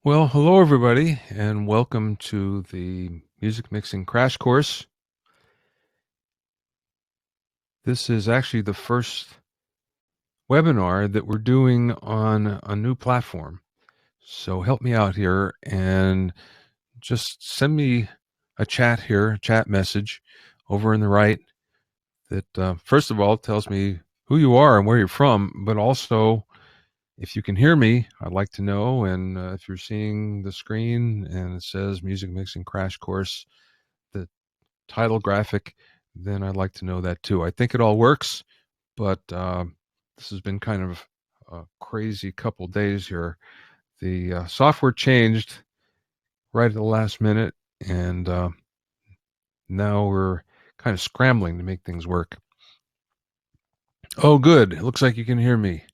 Well, hello everybody, and welcome to the music mixing crash course. This is actually the first webinar that we're doing on a new platform. So help me out here and just send me a chat message over in the right that first of all tells me who you are and where you're from, but also if you can hear me, I'd like to know. And if you're seeing the screen and it says music mixing crash course, the title graphic, then I'd like to know that too. I think it all works, but this has been kind of a crazy couple days here. The software changed right at the last minute, and now we're kind of scrambling to make things work. Oh, good. It looks like you can hear me.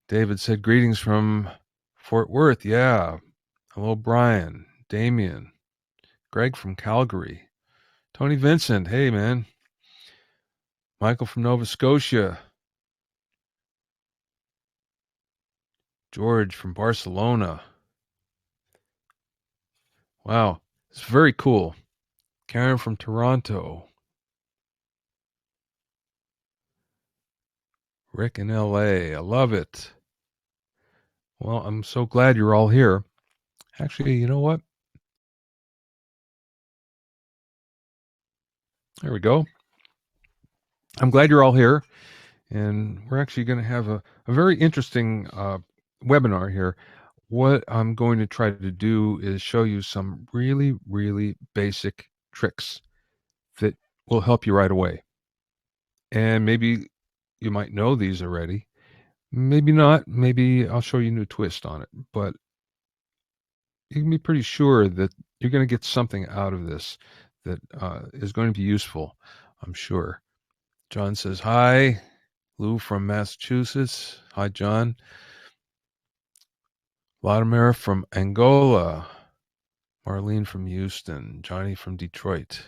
David said, greetings from Fort Worth. Yeah. Hello, Brian, Damien, Greg from Calgary, Tony Vincent. Hey, man. Michael from Nova Scotia, George from Barcelona. Wow, it's very cool. Karen from Toronto. Rick in LA. I love it. Well, I'm so glad you're all here. Actually, you know what? There we go. I'm glad you're all here. And we're actually going to have a very interesting webinar here. What I'm going to try to do is show you some really, really basic tricks that will help you right away. And maybe you might know these already. Maybe not. Maybe I'll show you a new twist on it. But you can be pretty sure that you're going to get something out of this that is going to be useful, I'm sure. John says, hi. Lou from Massachusetts. Hi, John. Vladimir from Angola. Marlene from Houston. Johnny from Detroit.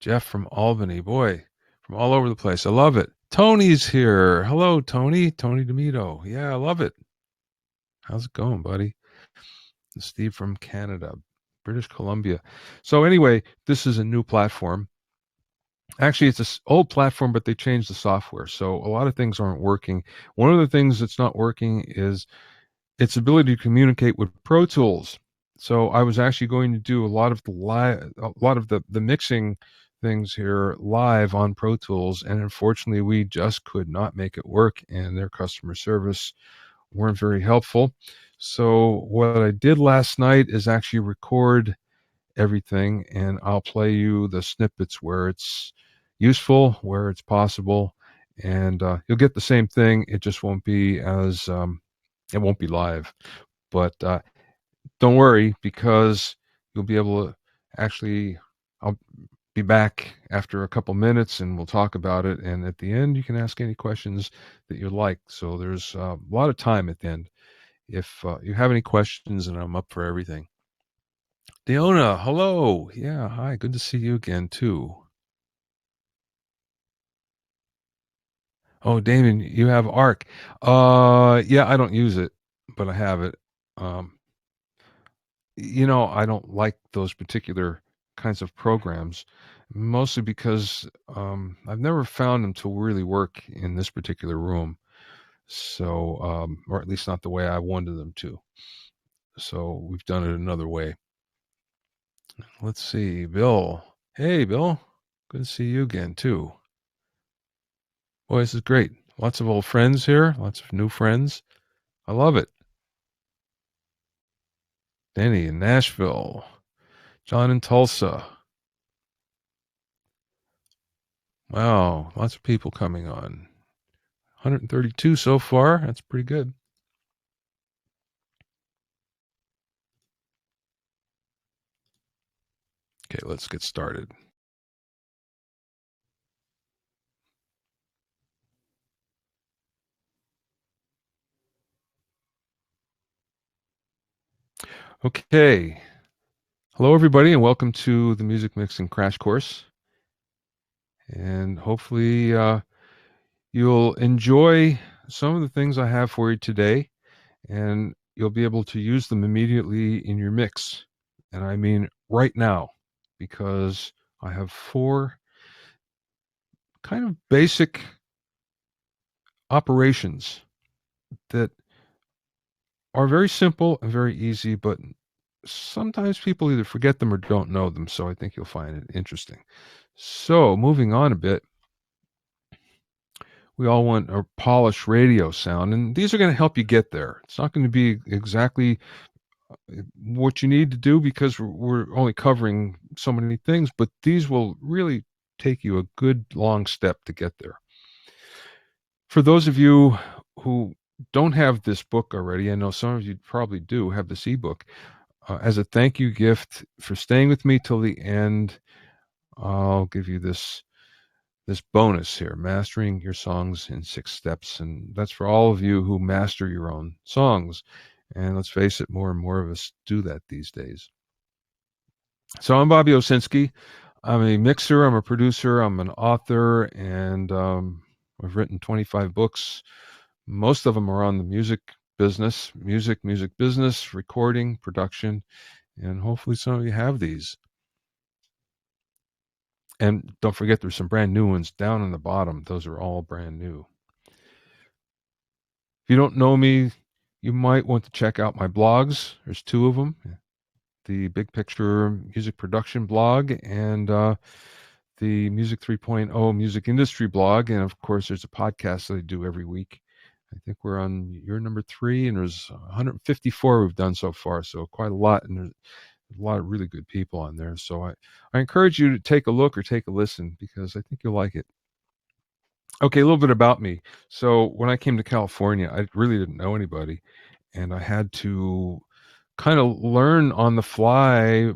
Jeff from Albany. Boy, from all over the place. I love it. Tony's here. Hello, Tony. Tony DeMito. Yeah, I love it. How's it going, buddy? Steve from Canada, British Columbia. So anyway, this is a new platform. Actually, it's an old platform, but they changed the software. So a lot of things aren't working. One of the things that's not working is its ability to communicate with Pro Tools. So I was actually going to do a lot of the mixing things here live on Pro Tools, and unfortunately, we just could not make it work, and their customer service weren't very helpful. So what I did last night is actually record everything, and I'll play you the snippets where it's useful, where it's possible, and you'll get the same thing. It just won't be as it won't be live, but don't worry, because you'll be able to actually. I'll be back after a couple minutes and we'll talk about it. And at the end, you can ask any questions that you like. So there's a lot of time at the end. If you have any questions, and I'm up for everything. Deona, hello. Yeah, hi. Good to see you again, too. Oh, Damon, you have Arc. Yeah, I don't use it, but I have it. Um, I don't like those particular kinds of programs, mostly because I've never found them to really work in this particular room. So, or at least not the way I wanted them to. So we've done it another way. Let's see, Bill. Hey, Bill. Good to see you again, too. Boy, this is great. Lots of old friends here, lots of new friends. I love it. Danny in Nashville, John in Tulsa. Wow, lots of people coming on. 132 so far. That's pretty good. Okay, let's get started. Okay. Hello, everybody, and welcome to the Music Mixing Crash Course. And hopefully, you'll enjoy some of the things I have for you today. And you'll be able to use them immediately in your mix. And I mean right now, because I have 4 kind of basic operations that are very simple and very easy, but sometimes people either forget them or don't know them. So I think you'll find it interesting. So moving on a bit, we all want a polished radio sound, and these are going to help you get there. It's not going to be exactly what you need to do because we're only covering so many things, but these will really take you a good long step to get there. For those of you who don't have this book already, I know some of you probably do have this ebook. As a thank you gift for staying with me till the end, I'll give you this bonus here, Mastering Your Songs in 6 Steps. And that's for all of you who master your own songs. And let's face it, more and more of us do that these days. So I'm Bobby Owsinski. I'm a mixer, I'm a producer, I'm an author, and I've written 25 books. Most of them are on the music business, music business, recording, production, and hopefully some of you have these. And don't forget, there's some brand new ones down on the bottom. Those are all brand new. If you don't know me, you might want to check out my blogs. There's 2 of them, the Big Picture Music Production blog and the Music 3.0 Music Industry blog. And of course, there's a podcast that I do every week. I think we're on year number 3, and there's 154 we've done so far, so quite a lot. And there's a lot of really good people on there. So I encourage you to take a look or take a listen because I think you'll like it. Okay, a little bit about me. So when I came to California, I really didn't know anybody, and I had to kind of learn on the fly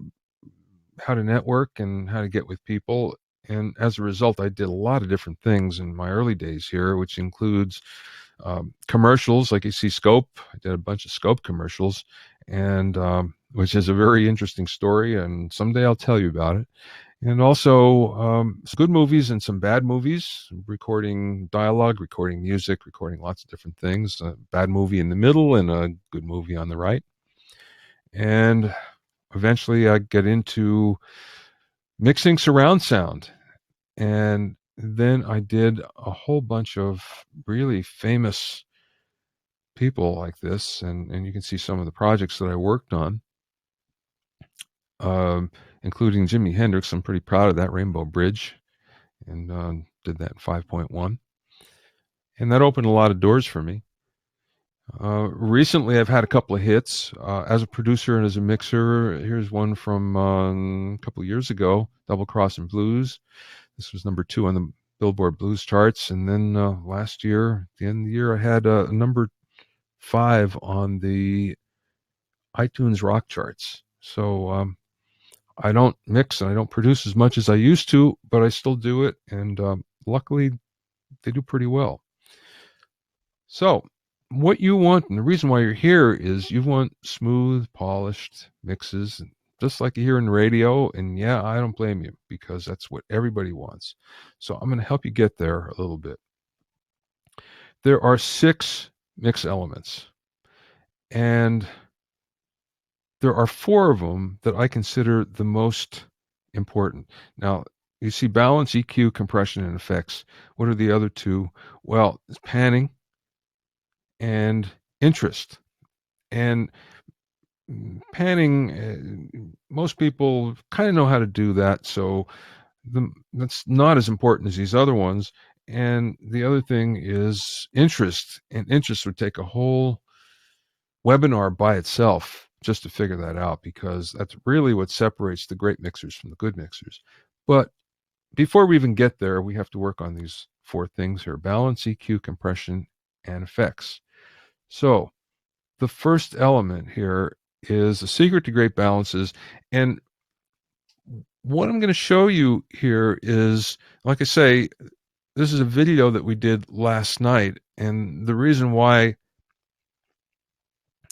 how to network and how to get with people. And as a result, I did a lot of different things in my early days here, which includes commercials, like you see Scope. I did a bunch of Scope commercials, and which is a very interesting story. And someday I'll tell you about it. And also some good movies and some bad movies, recording dialogue, recording music, recording lots of different things. A bad movie in the middle and a good movie on the right. And eventually I get into mixing surround sound. And then I did a whole bunch of really famous people like this. And you can see some of the projects that I worked on, including Jimi Hendrix. I'm pretty proud of that, Rainbow Bridge. And did that in 5.1. And that opened a lot of doors for me. Recently, I've had a couple of hits as a producer and as a mixer. Here's one from a couple of years ago, Double Crossing Blues. This was number 2 on the Billboard Blues charts. And then last year, at the end of the year, I had number 5 on the iTunes rock charts. So I don't mix and I don't produce as much as I used to, but I still do it. And luckily, they do pretty well. So what you want, and the reason why you're here, is you want smooth, polished mixes, just like you hear in radio. And yeah, I don't blame you because that's what everybody wants. So I'm going to help you get there a little bit. There are 6 mix elements, and there are 4 of them that I consider the most important. Now, you see balance, EQ, compression, and effects. What are the other 2? Well, it's panning and interest. And panning, most people kind of know how to do that, so that's not as important as these other ones. And the other thing is interest, and interest would take a whole webinar by itself just to figure that out, because that's really what separates the great mixers from the good mixers. But before we even get there, we have to work on these 4 things here: balance, EQ, compression, and effects. So the first element here is the secret to great balances. And what I'm going to show you here is, like I say, this is a video that we did last night. And the reason why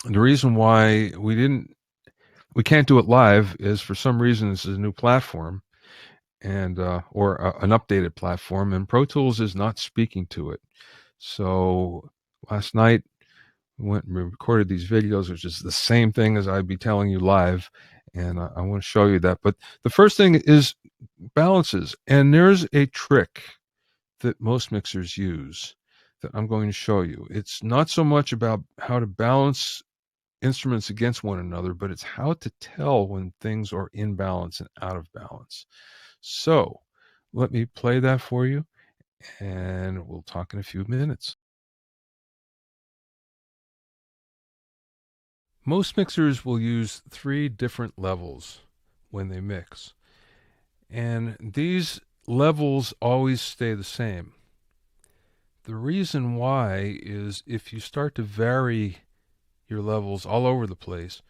we can't do it live is, for some reason, this is a new platform, and an updated platform, and Pro Tools is not speaking to it. So last night went and recorded these videos, which is the same thing as I'd be telling you live. And I want to show you that. But the first thing is balances. And there's a trick that most mixers use that I'm going to show you. It's not so much about how to balance instruments against one another, but it's how to tell when things are in balance and out of balance. So let me play that for you, and we'll talk in a few minutes. Most mixers will use 3 different levels when they mix, and these levels always stay the same. The reason why is if you start to vary your levels all over the place,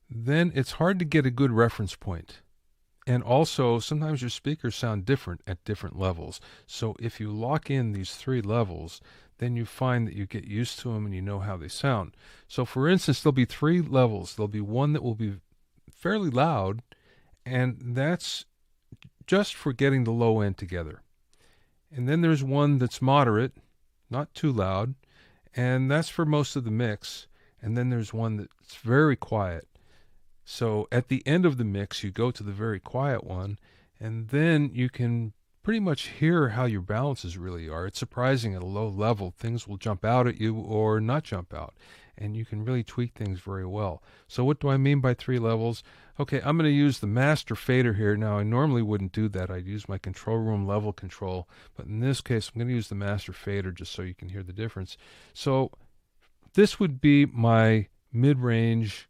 then it's hard to get a good reference point. And also, sometimes your speakers sound different at different levels. So if you lock in these 3 levels, then you find that you get used to them and you know how they sound. So for instance, there'll be 3 levels. There'll be one that will be fairly loud, and that's just for getting the low end together. And then there's one that's moderate, not too loud, and that's for most of the mix. And then there's one that's very quiet. So at the end of the mix, you go to the very quiet one, and then you can pretty much hear how your balances really are. It's surprising at a low level. Things will jump out at you or not jump out, and you can really tweak things very well. So what do I mean by 3 levels? Okay, I'm going to use the master fader here. Now, I normally wouldn't do that. I'd use my control room level control, but in this case, I'm going to use the master fader just so you can hear the difference. So this would be my mid-range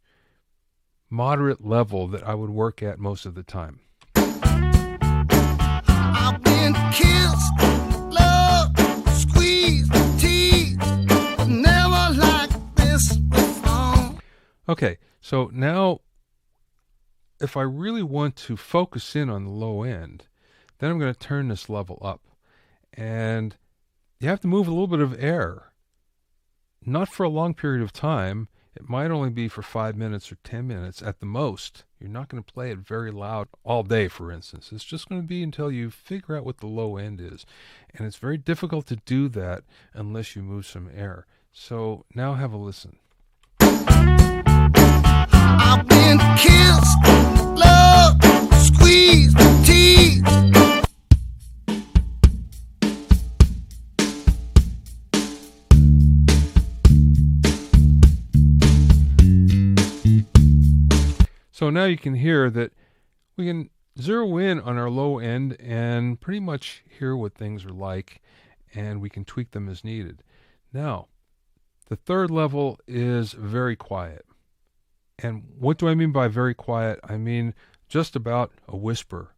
moderate level that I would work at most of the time. I've been kissed, loved, squeezed, teased, but never like this before. Okay, so now if I really want to focus in on the low end, then I'm going to turn this level up. And you have to move a little bit of air. Not for a long period of time. It might only be for 5 minutes or 10 minutes at the most. You're not going to play it very loud all day, for instance. It's just going to be until you figure out what the low end is. And it's very difficult to do that unless you move some air. So now have a listen. I've been kissed, loved, squeezed, teased. So now you can hear that we can zero in on our low end and pretty much hear what things are like, and we can tweak them as needed. Now, the third level is very quiet. And what do I mean by very quiet? I mean just about a whisper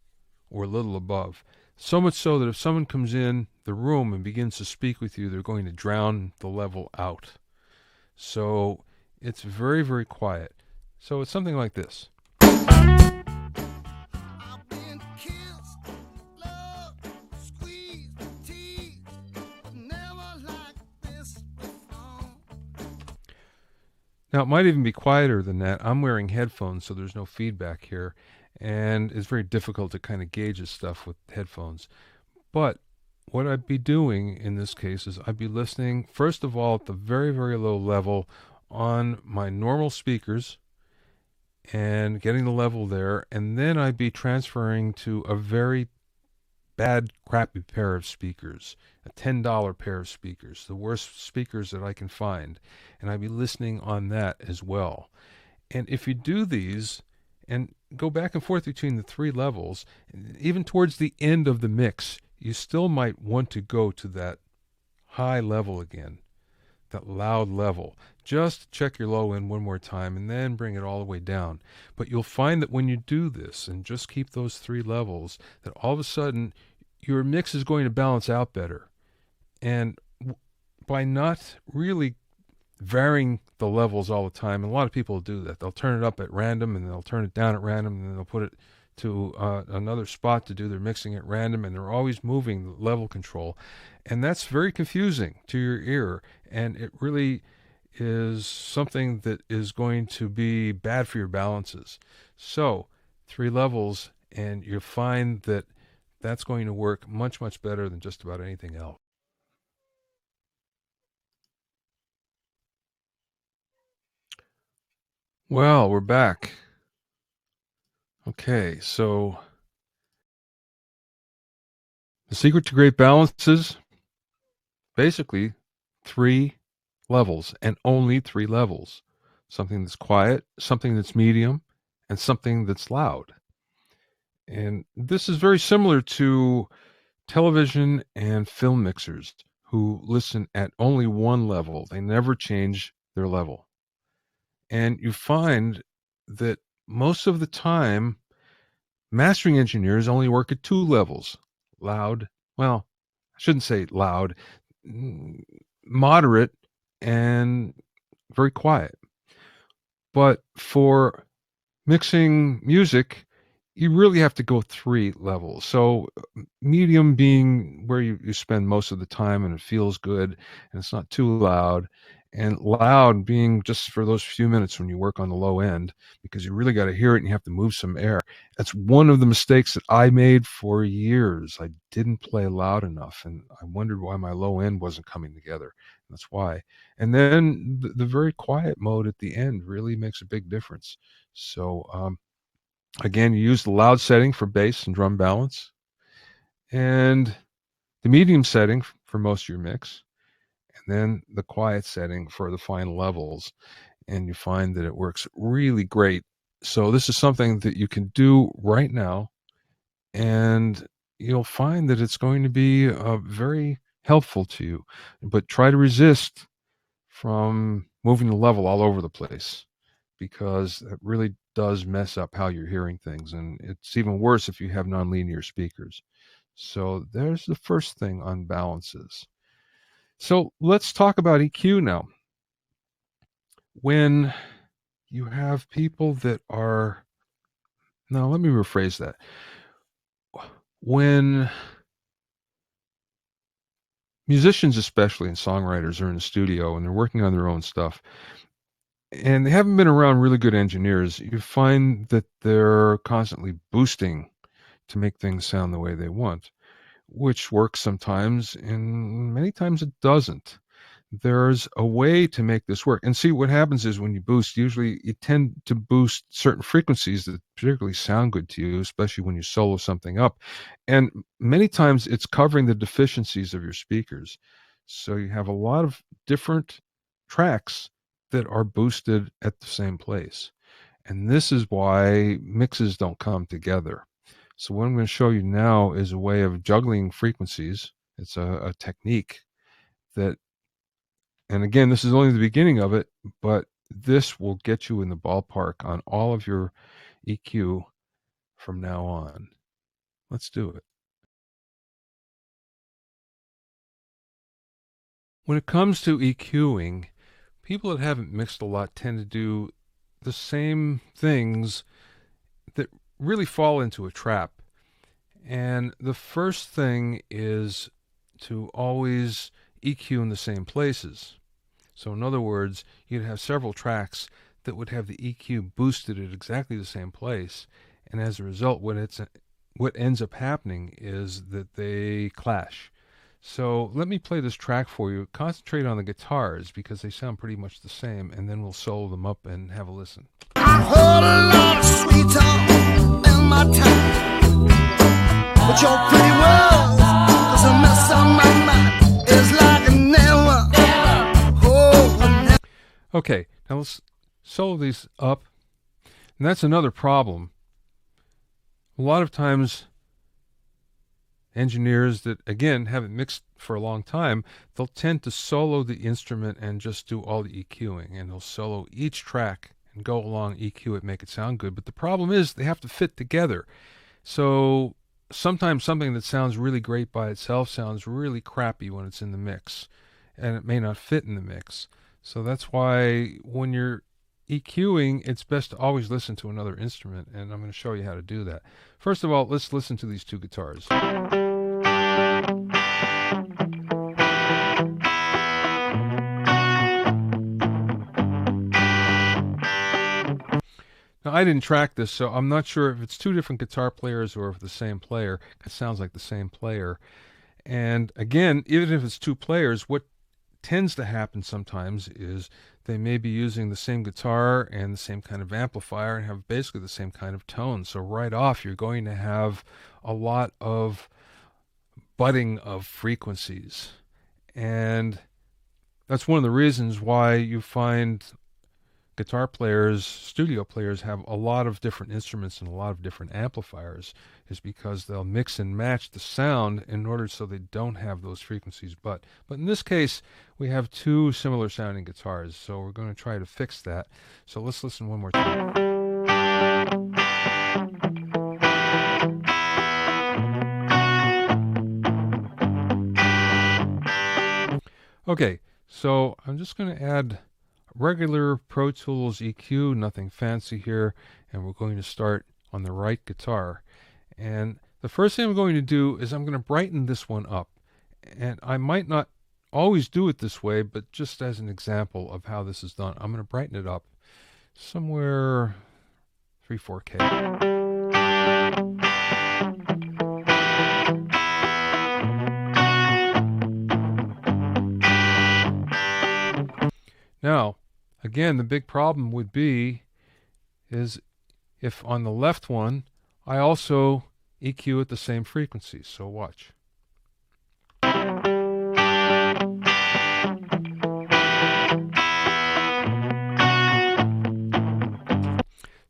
or a little above. So much so that if someone comes in the room and begins to speak with you, they're going to drown the level out. So it's very, very quiet. So it's something like this. Now, it might even be quieter than that. I'm wearing headphones, so there's no feedback here, and it's very difficult to kind of gauge this stuff with headphones. But what I'd be doing in this case is I'd be listening, first of all, at the very, very low level on my normal speakers and getting the level there, and then I'd be transferring to a very bad, crappy pair of speakers, a $10 pair of speakers, the worst speakers that I can find, and I'd be listening on that as well. And if you do these and go back and forth between the 3 levels, even towards the end of the mix, you still might want to go to that high level again, that loud level. Just check your low end one more time and then bring it all the way down. But you'll find that when you do this and just keep those 3 levels, that all of a sudden your mix is going to balance out better. And by not really varying the levels all the time, and a lot of people do that. They'll turn it up at random and they'll turn it down at random and then they'll put it to another spot to do their mixing at random, and they're always moving the level control. And that's very confusing to your ear, and it really is something that is going to be bad for your balances. So 3 levels, and you'll find that that's going to work much, much better than just about anything else. Well, we're back. Okay, so the secret to great balance is basically 3 levels and only 3 levels. Something that's quiet, something that's medium, and something that's loud. And this is very similar to television and film mixers who listen at only one level. They never change their level. And you find that most of the time, mastering engineers only work at 2 levels. Loud, well, I shouldn't say loud, moderate, and very quiet. But for mixing music, you really have to go 3 levels. So, medium being where you spend most of the time and it feels good and it's not too loud, and loud being just for those few minutes when you work on the low end because you really gotta hear it and you have to move some air. That's one of the mistakes that I made for years. I didn't play loud enough, and I wondered why my low end wasn't coming together. That's why. And then the very quiet mode at the end really makes a big difference. So, again, you use the loud setting for bass and drum balance, and the medium setting for most of your mix, and then the quiet setting for the final levels. And you find that it works really great. So, this is something that you can do right now, and you'll find that it's going to be very helpful to you. But try to resist from moving the level all over the place because it really does mess up how you're hearing things. And it's even worse if you have nonlinear speakers. So there's the first thing on balances. So let's talk about EQ now. When you have people that are, now let me rephrase that. When musicians, especially, and songwriters are in the studio and they're working on their own stuff, and they haven't been around really good engineers, you find that they're constantly boosting to make things sound the way they want, which works sometimes, and many times it doesn't. There's a way to make this work. And see, what happens is when you boost, usually you tend to boost certain frequencies that particularly sound good to you, especially when you solo something up. And many times it's covering the deficiencies of your speakers. So you have a lot of different tracks that are boosted at the same place. And this is why mixes don't come together. So what I'm going to show you now is a way of juggling frequencies. It's a technique that, and again, this is only the beginning of it, but this will get you in the ballpark on all of your EQ from now on. Let's do it. When it comes to EQing, people that haven't mixed a lot tend to do the same things that really fall into a trap. And the first thing is to always EQ in the same places. So in other words, you'd have several tracks that would have the EQ boosted at exactly the same place. And as a result, what ends up happening is that they clash. So let me play this track for you. Concentrate on the guitars because they sound pretty much the same, and then we'll solo them up and have a listen. I heard a lot of sweet talk in my time, but your pretty words is a mess on my mind. It's like a never, oh, never. Okay, now let's solo these up. And that's another problem. A lot of times, engineers that, again, haven't mixed for a long time, they'll tend to solo the instrument and just do all the EQing. And they'll solo each track and go along, EQ it, make it sound good. But the problem is they have to fit together. So sometimes something that sounds really great by itself sounds really crappy when it's in the mix. And it may not fit in the mix. So that's why when you're EQing, it's best to always listen to another instrument, and I'm going to show you how to do that. First of all, let's listen to these two guitars. Now, I didn't track this, so I'm not sure if it's two different guitar players or if the same player. It sounds like the same player. And again, even if it's two players, what tends to happen sometimes is they may be using the same guitar and the same kind of amplifier and have basically the same kind of tone. So right off, you're going to have a lot of butting of frequencies. And that's one of the reasons why you find guitar players, studio players, have a lot of different instruments and a lot of different amplifiers, is because they'll mix and match the sound in order so they don't have those frequencies. But in this case, we have two similar sounding guitars, so we're going to try to fix that. So let's listen one more time. Okay, so I'm just going to add regular Pro Tools EQ, nothing fancy here, and we're going to start on the right guitar. And the first thing I'm going to do is I'm going to brighten this one up. And I might not always do it this way, but just as an example of how this is done, I'm going to brighten it up somewhere 3-4K. Now, again, the big problem would be is if on the left one, I also EQ at the same frequency. So watch.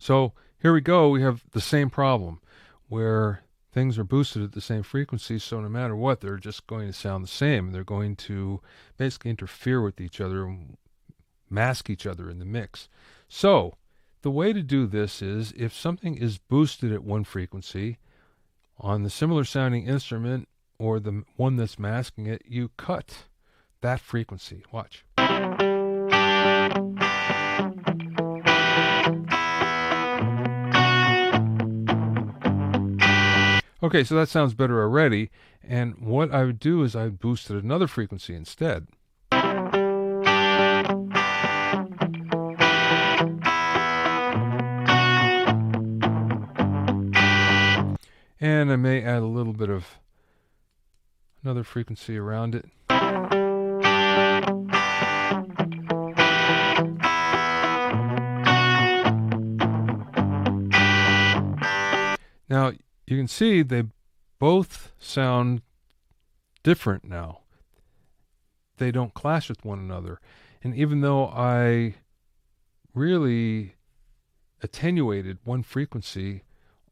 So here we go. We have the same problem where things are boosted at the same frequency. So no matter what, they're just going to sound the same. They're going to basically interfere with each other and mask each other in the mix. So the way to do this is if something is boosted at one frequency on the similar sounding instrument or the one that's masking it, you cut that frequency. Watch. Okay, so that sounds better already. And what I would do is I boosted another frequency instead. And I may add a little bit of another frequency around it. Now, you can see they both sound different now. They don't clash with one another. And even though I really attenuated one frequency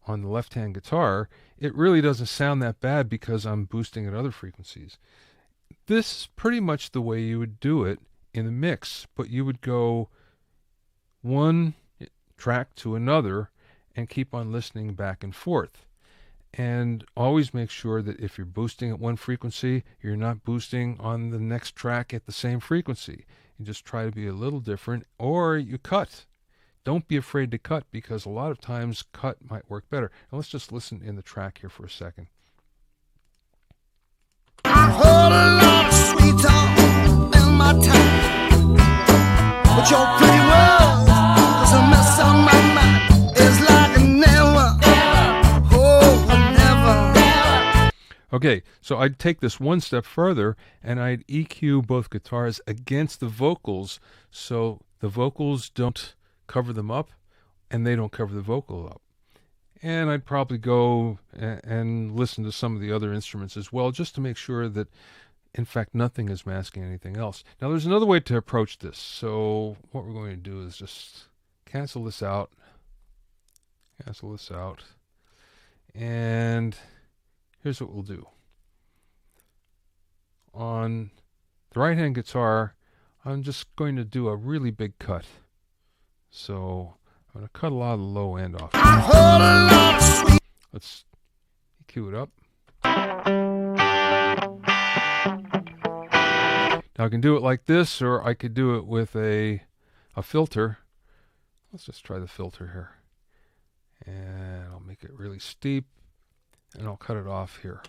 on the left-hand guitar, it really doesn't sound that bad because I'm boosting at other frequencies. This is pretty much the way you would do it in a mix, but you would go one track to another and keep on listening back and forth. And always make sure that if you're boosting at one frequency, you're not boosting on the next track at the same frequency. You just try to be a little different, or you cut. Don't be afraid to cut, because a lot of times cut might work better. Now let's just listen in the track here for a second. I heard a lot of sweet talk in my time, but your pretty words is a mess on my mind. It's like a never, oh, never. Okay, so I'd take this one step further and I'd EQ both guitars against the vocals, so the vocals don't cover them up and they don't cover the vocal up. And I'd probably go and listen to some of the other instruments as well, just to make sure that, in fact, nothing is masking anything else. Now, there's another way to approach this. So what we're going to do is just cancel this out, and here's what we'll do. On the right-hand guitar, I'm just going to do a really big cut. So I'm going to cut a lot of the low end off. Let's EQ it up. Now I can do it like this, or I could do it with a filter. Let's just try the filter here. And I'll make it really steep, and I'll cut it off here.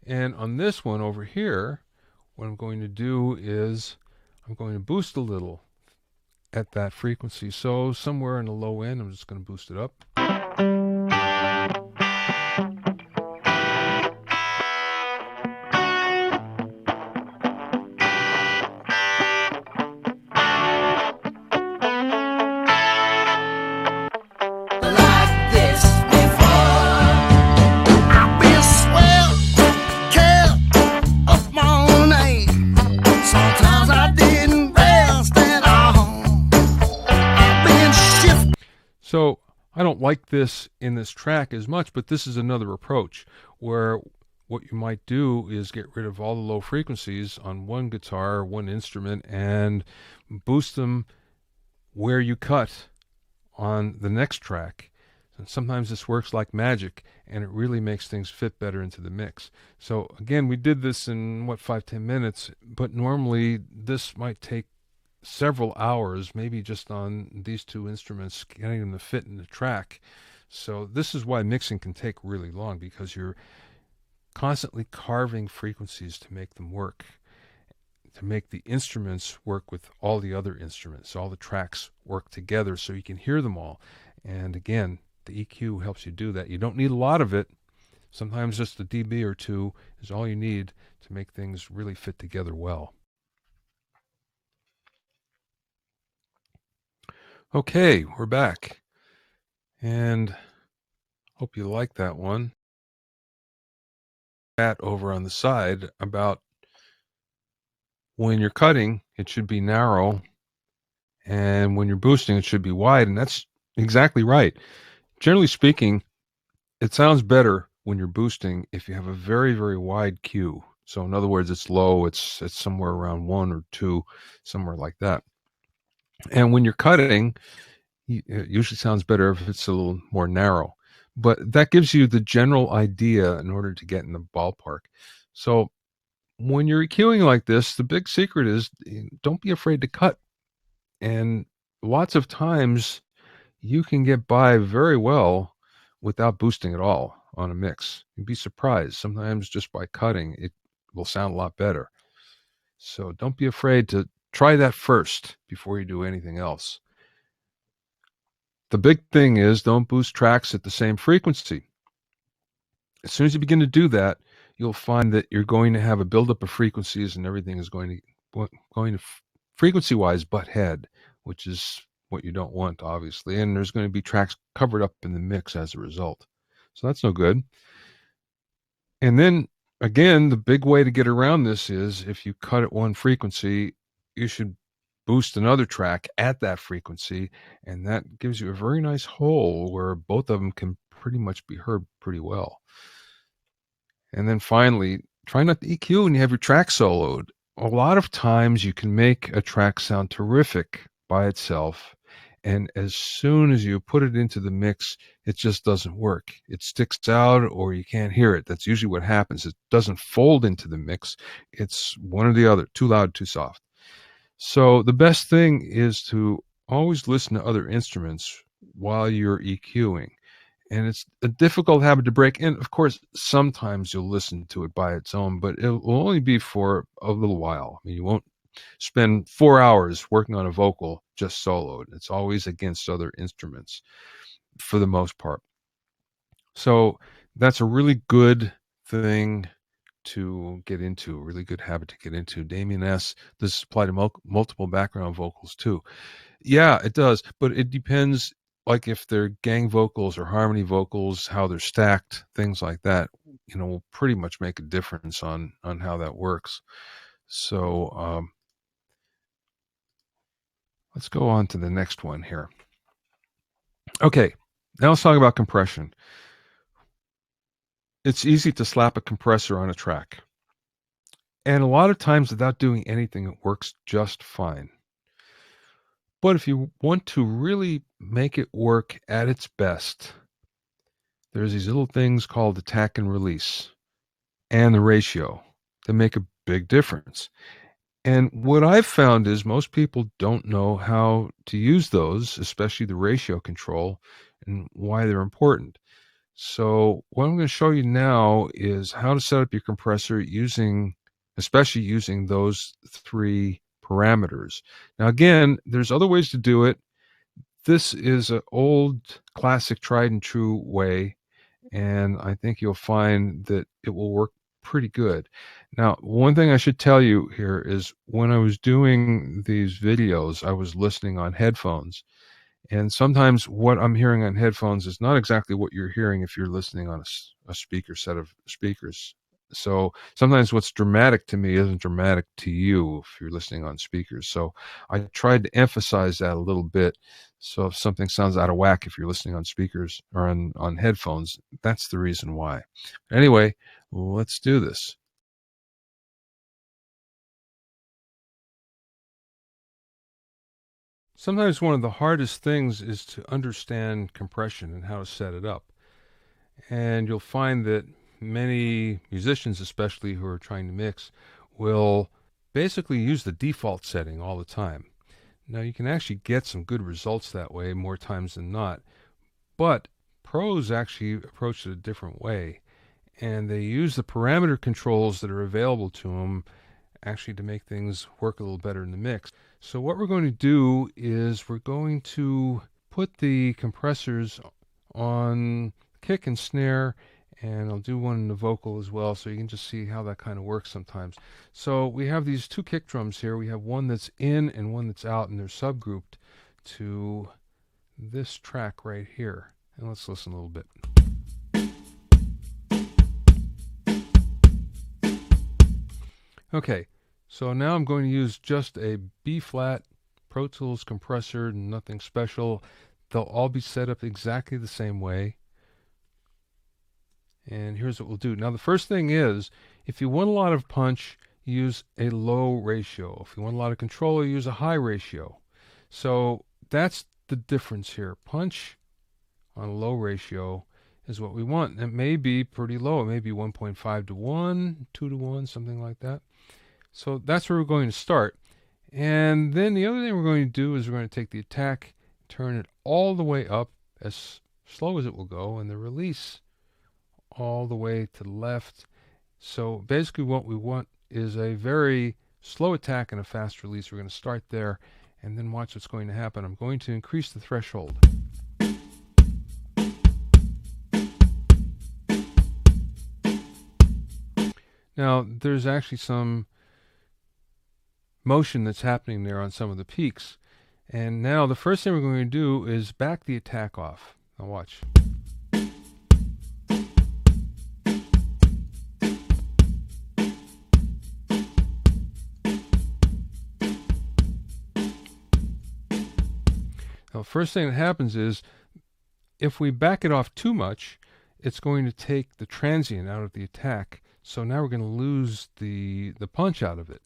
And on this one over here, what I'm going to do is I'm going to boost a little. at that frequency. So somewhere in the low end, I'm just going to boost it up. Like this before, I've been swell, kept up my name. Sometimes I didn't rest at all. I've been shifting. So I don't like this in this track as much, but this is another approach where what you might do is get rid of all the low frequencies on one guitar or one instrument and boost them where you cut on the next track. And sometimes this works like magic, and it really makes things fit better into the mix. So again, we did this in 5-10 minutes, but normally this might take several hours, maybe just on these two instruments, getting them to fit in the track. So this is why mixing can take really long, because you're constantly carving frequencies to make them work, to make the instruments work with all the other instruments, all the tracks work together so you can hear them all. And again, the EQ helps you do that. You don't need a lot of it. Sometimes just a dB or two is all you need to make things really fit together well. Okay, we're back. And hope you like that one. That over on the side about when you're cutting, it should be narrow, and when you're boosting, it should be wide, and that's exactly right. Generally speaking, it sounds better when you're boosting if you have a very, very wide Q. So in other words, it's low, it's somewhere around 1 or 2, somewhere like that. And when you're cutting, it usually sounds better if it's a little more narrow. But that gives you the general idea in order to get in the ballpark. So when you're EQing like this, the big secret is don't be afraid to cut. And lots of times you can get by very well without boosting at all on a mix. You'd be surprised. Sometimes just by cutting, it will sound a lot better. So don't be afraid to try that first before you do anything else. The big thing is don't boost tracks at the same frequency. As soon as you begin to do that, you'll find that you're going to have a buildup of frequencies and everything is going to frequency-wise butt head, which is what you don't want, obviously. And there's going to be tracks covered up in the mix as a result. So that's no good. And then, again, the big way to get around this is if you cut at one frequency, you should boost another track at that frequency, and that gives you a very nice hole where both of them can pretty much be heard pretty well. And then finally, try not to EQ when you have your track soloed. A lot of times you can make a track sound terrific by itself, and as soon as you put it into the mix, it just doesn't work. It sticks out or you can't hear it. That's usually what happens. It doesn't fold into the mix. It's one or the other, too loud, too soft. So the best thing is to always listen to other instruments while you're EQing. And it's a difficult habit to break. And of course, sometimes you'll listen to it by its own, but it will only be for a little while. I mean, you won't spend 4 hours working on a vocal just soloed. It's always against other instruments for the most part. So that's a really good thing to get into, a really good habit to get into. Damien S., this applies to multiple background vocals too. Yeah, it does, but it depends, like if they're gang vocals or harmony vocals, how they're stacked, things like that, will pretty much make a difference on how that works. So let's go on to the next one here. Okay, now let's talk about compression. It's easy to slap a compressor on a track. And a lot of times without doing anything, it works just fine. But if you want to really make it work at its best, there's these little things called attack and release and the ratio that make a big difference. And what I've found is most people don't know how to use those, especially the ratio control, and why they're important. So what I'm going to show you now is how to set up your compressor especially using those 3 parameters. Now, again, there's other ways to do it. This is an old, classic, tried and true way, and I think you'll find that it will work pretty good. Now, one thing I should tell you here is when I was doing these videos, I was listening on headphones. And sometimes what I'm hearing on headphones is not exactly what you're hearing if you're listening on a speaker set of speakers. So sometimes what's dramatic to me isn't dramatic to you if you're listening on speakers. So I tried to emphasize that a little bit. So if something sounds out of whack if you're listening on speakers or on headphones, that's the reason why. Anyway, let's do this. Sometimes one of the hardest things is to understand compression and how to set it up. And you'll find that many musicians, especially who are trying to mix, will basically use the default setting all the time. Now, you can actually get some good results that way more times than not, but pros actually approach it a different way, and they use the parameter controls that are available to them actually to make things work a little better in the mix. So what we're going to do is we're going to put the compressors on kick and snare, and I'll do one in the vocal as well, so you can just see how that kind of works sometimes. So we have these two kick drums here. We have one that's in and one that's out, and they're subgrouped to this track right here. And let's listen a little bit. Okay, so now I'm going to use just a B-flat Pro Tools compressor, nothing special. They'll all be set up exactly the same way. And here's what we'll do. Now, the first thing is, if you want a lot of punch, use a low ratio. If you want a lot of control, use a high ratio. So that's the difference here. Punch on a low ratio is what we want. It may be pretty low. It may be 1.5 to 1, 2 to 1, something like that. So that's where we're going to start. And then the other thing we're going to do is we're going to take the attack, turn it all the way up as slow as it will go, and the release all the way to the left. So basically what we want is a very slow attack and a fast release. We're going to start there and then watch what's going to happen. I'm going to increase the threshold. Now there's actually some motion that's happening there on some of the peaks. And now the first thing we're going to do is back the attack off. Now watch. Now, the first thing that happens is if we back it off too much, it's going to take the transient out of the attack. So now we're going to lose the punch out of it.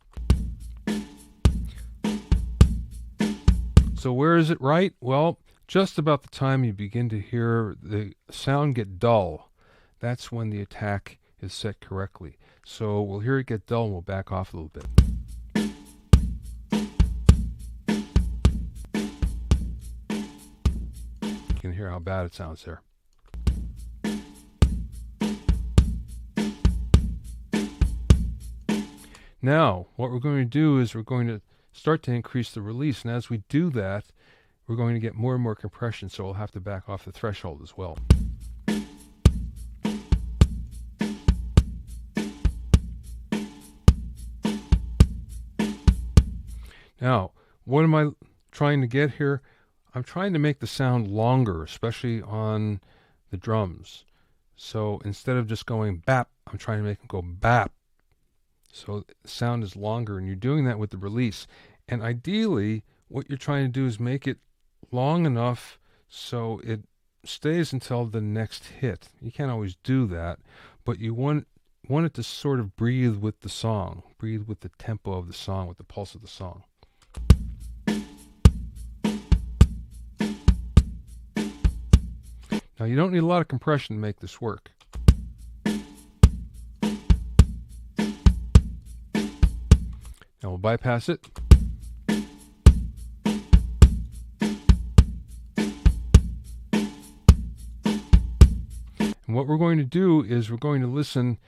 So where is it right? Well, just about the time you begin to hear the sound get dull, that's when the attack is set correctly. So we'll hear it get dull and we'll back off a little bit. You can hear how bad it sounds there. Now, what we're going to do is we're going to start to increase the release, and as we do that, we're going to get more and more compression, so we'll have to back off the threshold as well. Now, what am I trying to get here? I'm trying to make the sound longer, especially on the drums. So instead of just going bap, I'm trying to make them go bap. So the sound is longer, and you're doing that with the release. And ideally, what you're trying to do is make it long enough so it stays until the next hit. You can't always do that, but you want it to sort of breathe with the song, breathe with the tempo of the song, with the pulse of the song. Now, you don't need a lot of compression to make this work. Now we'll bypass it. And what we're going to do is we're going to listen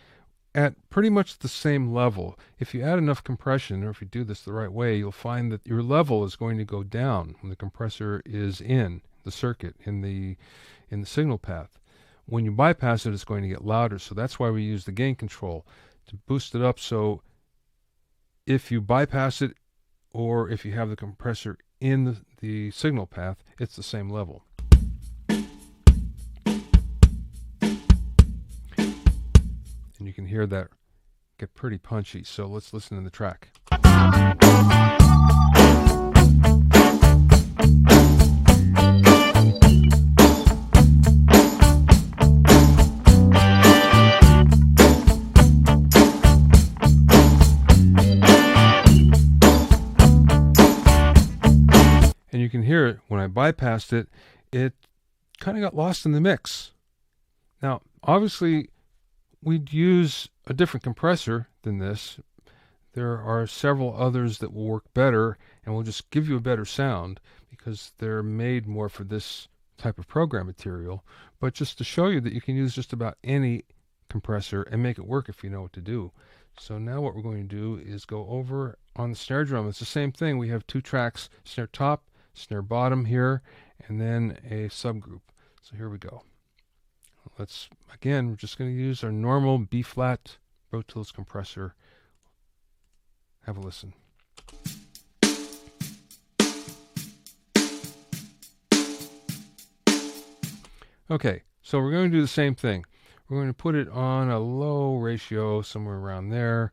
at pretty much the same level. If you add enough compression, or if you do this the right way, you'll find that your level is going to go down when the compressor is in the circuit, in the signal path. When you bypass it, it's going to get louder. So that's why we use the gain control to boost it up. So if you bypass it, or if you have the compressor in the signal path, it's the same level. And you can hear that get pretty punchy. So let's listen to the track. And you can hear it when I bypassed it, it kind of got lost in the mix. Now, obviously, we'd use a different compressor than this. There are several others that will work better and will just give you a better sound because they're made more for this type of program material. But just to show you that you can use just about any compressor and make it work if you know what to do. So now what we're going to do is go over on the snare drum. It's the same thing. We have two tracks, snare top, snare bottom here, and then a subgroup. So here we go. We're just going to use our normal B-flat Pro Tools compressor. Have a listen. Okay, so we're going to do the same thing. We're going to put it on a low ratio, somewhere around there.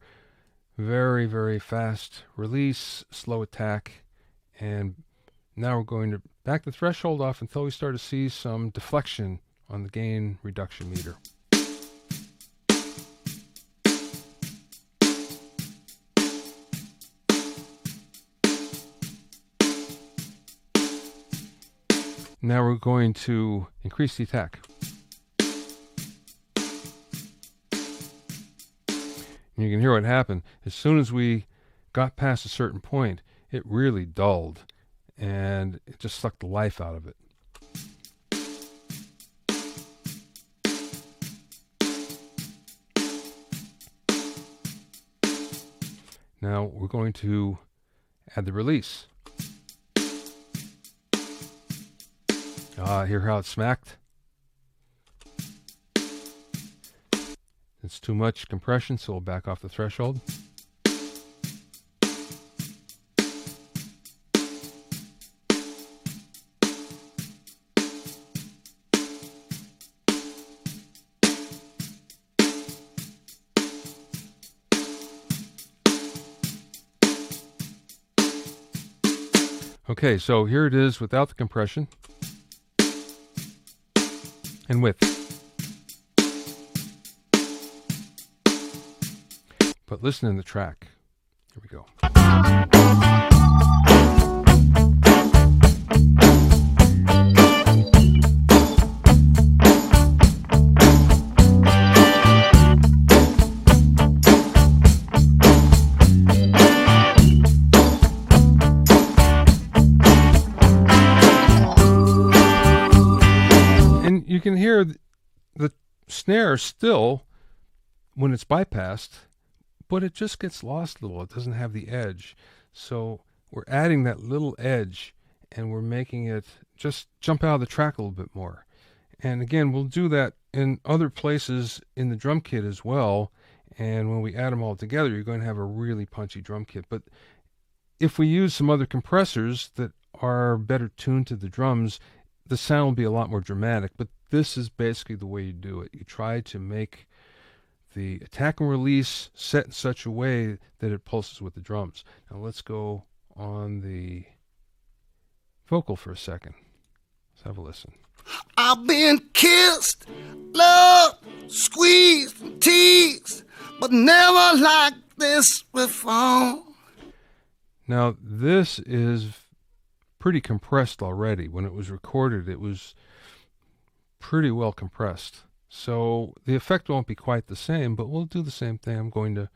Very, very fast release, slow attack, and now we're going to back the threshold off until we start to see some deflection on the gain reduction meter. Now we're going to increase the attack. And you can hear what happened. As soon as we got past a certain point, it really dulled and it just sucked the life out of it. Now we're going to add the release. Hear how it smacked? It's too much compression, so we'll back off the threshold. Okay, so here it is without the compression and with. But listen in the track. Here we go. And you can hear the snare still when it's bypassed, but it just gets lost a little. It doesn't have the edge. So we're adding that little edge and we're making it just jump out of the track a little bit more. And again, we'll do that in other places in the drum kit as well. And when we add them all together, you're going to have a really punchy drum kit. But if we use some other compressors that are better tuned to the drums, the sound will be a lot more dramatic. But this is basically the way you do it. You try to make the attack and release set in such a way that it pulses with the drums. Now let's go on the vocal for a second. Let's have a listen. I've been kissed, loved, squeezed, and teased, but never like this before. Now this is pretty compressed already. When it was recorded, it was pretty well compressed. So the effect won't be quite the same, but we'll do the same thing. I'm going to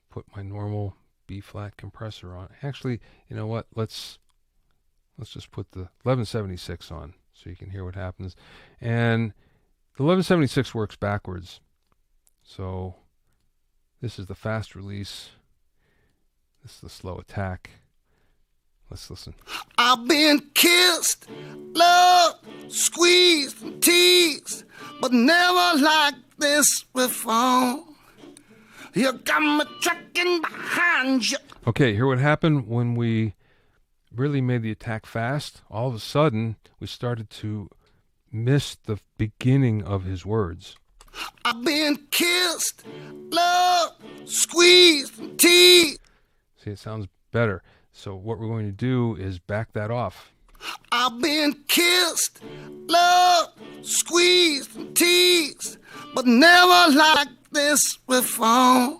put my normal B-flat compressor on. Actually, you know what? Let's just put the 1176 on so you can hear what happens. And the 1176 works backwards. So This is the fast release. This is the slow attack. Let's listen. I've been kissed, loved, squeezed, and teased, but never like this before. You got me tracking behind you. Okay, here what happened when we really made the attack fast. All of a sudden, we started to miss the beginning of his words. I've been kissed, loved, squeezed, and teased. See, it sounds better. So what we're going to do is back that off. I've been kissed, loved, squeezed, and teased, but never like this before.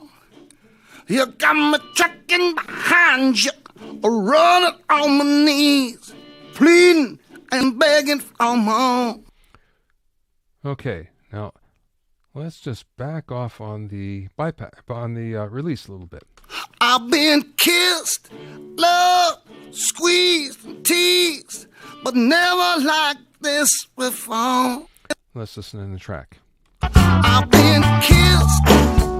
You got me tracking behind you, running on my knees, pleading and begging for more. Okay, now let's just back off on the release a little bit. I've been kissed, loved, squeezed, and teased, but never like this before. Let's listen in the track. I've been kissed,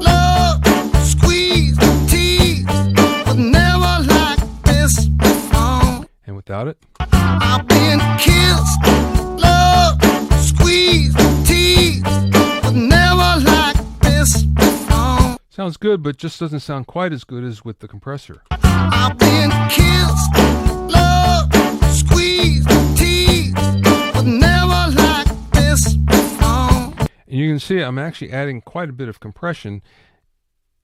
loved, squeezed, and teased, but never like this before. And without it? I've been kissed, loved, squeezed, and teased, but never like this before. Sounds good, but just doesn't sound quite as good as with the compressor. I've been kissed, loved, squeezed, and teased, but never like this before. And you can see I'm actually adding quite a bit of compression,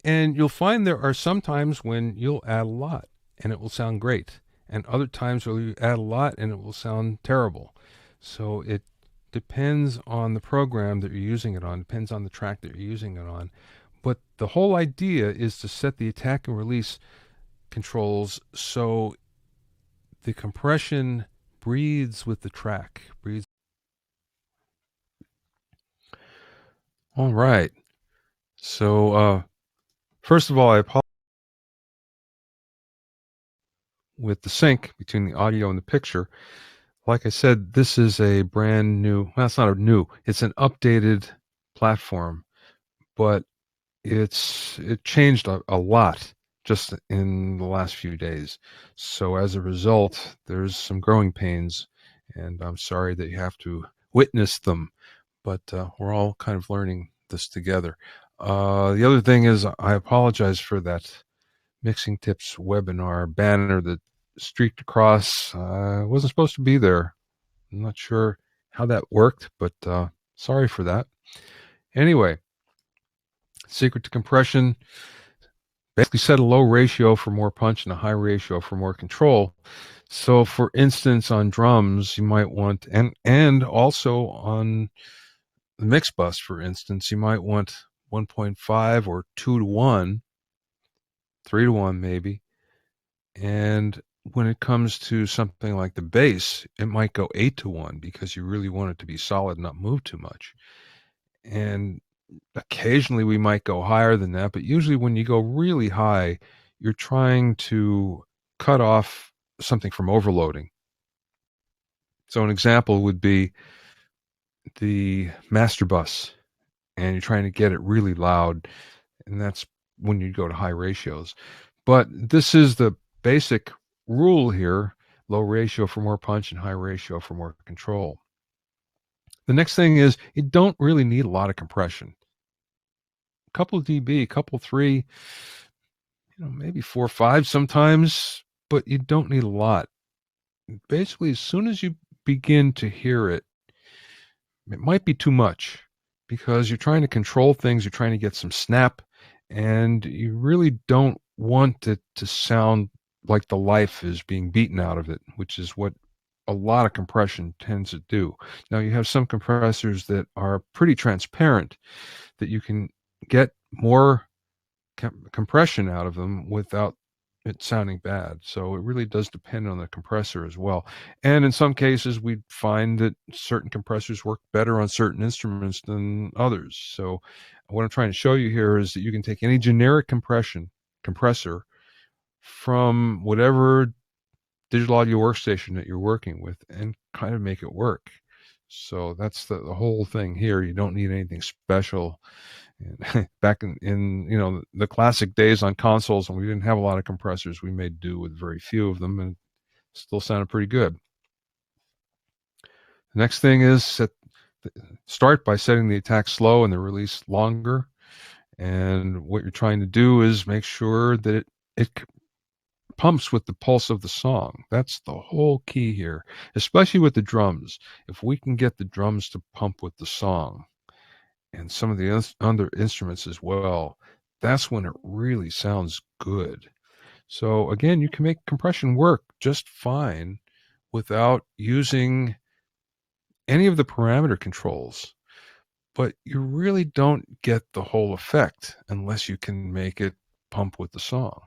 and you'll find there are some times when you'll add a lot and it will sound great, and other times where you add a lot and it will sound terrible. So it depends on the program that you're using it on, depends on the track that you're using it on. But the whole idea is to set the attack and release controls so the compression breathes with the track. All right. So first of all, I apologize with the sync between the audio and the picture. Like I said, this is a brand new, well, it's not a new, it's an updated platform, but it changed a lot just in the last few days. So as a result, there's some growing pains, and I'm sorry that you have to witness them, but we're all kind of learning this together. The other thing is, I apologize for that Mixing Tips webinar banner that streaked across. Wasn't supposed to be there. I'm not sure how that worked, but sorry for that. Anyway, secret to compression: basically set a low ratio for more punch and a high ratio for more control. So for instance, on drums, you might want, and also on the mix bus, for instance, you might want 1.5 or 2 to 1, 3 to 1 maybe. And when it comes to something like the bass, it might go 8 to 1 because you really want it to be solid and not move too much. And occasionally we might go higher than that, but usually when you go really high, you're trying to cut off something from overloading. So an example would be the master bus, and you're trying to get it really loud, and that's when you go to high ratios. But this is the basic rule here: low ratio for more punch and high ratio for more control. The next thing is, you don't really need a lot of compression. A couple of dB, a couple 3, maybe 4 or 5 sometimes, but you don't need a lot. Basically, as soon as you begin to hear it, it might be too much because you're trying to control things, you're trying to get some snap, and you really don't want it to sound like the life is being beaten out of it, which is what a lot of compression tends to do. Now, you have some compressors that are pretty transparent, that you can get more compression out of them without it sounding bad. So it really does depend on the compressor as well. And in some cases, we find that certain compressors work better on certain instruments than others. So what I'm trying to show you here is that you can take any generic compressor from whatever digital audio workstation that you're working with and kind of make it work. So that's the whole thing here. You don't need anything special. And back in the classic days on consoles, when we didn't have a lot of compressors, we made do with very few of them, and it still sounded pretty good. The next thing is start by setting the attack slow and the release longer. And what you're trying to do is make sure that it pumps with the pulse of the song. That's the whole key here, especially with the drums. If we can get the drums to pump with the song and some of the other instruments as well, that's when it really sounds good. So again, you can make compression work just fine without using any of the parameter controls, but you really don't get the whole effect unless you can make it pump with the song.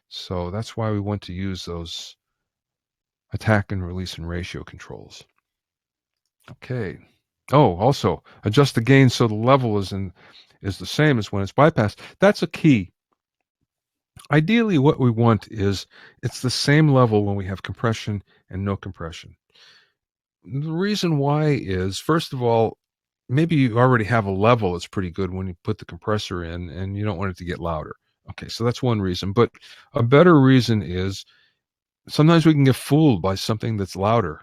So that's why we want to use those attack and release and ratio controls. Okay. Oh, also adjust the gain so the level is the same as when it's bypassed. That's a key. Ideally, what we want is it's the same level when we have compression and no compression. The reason why is, first of all, maybe you already have a level that's pretty good when you put the compressor in and you don't want it to get louder. Okay, so that's one reason. But a better reason is sometimes we can get fooled by something that's louder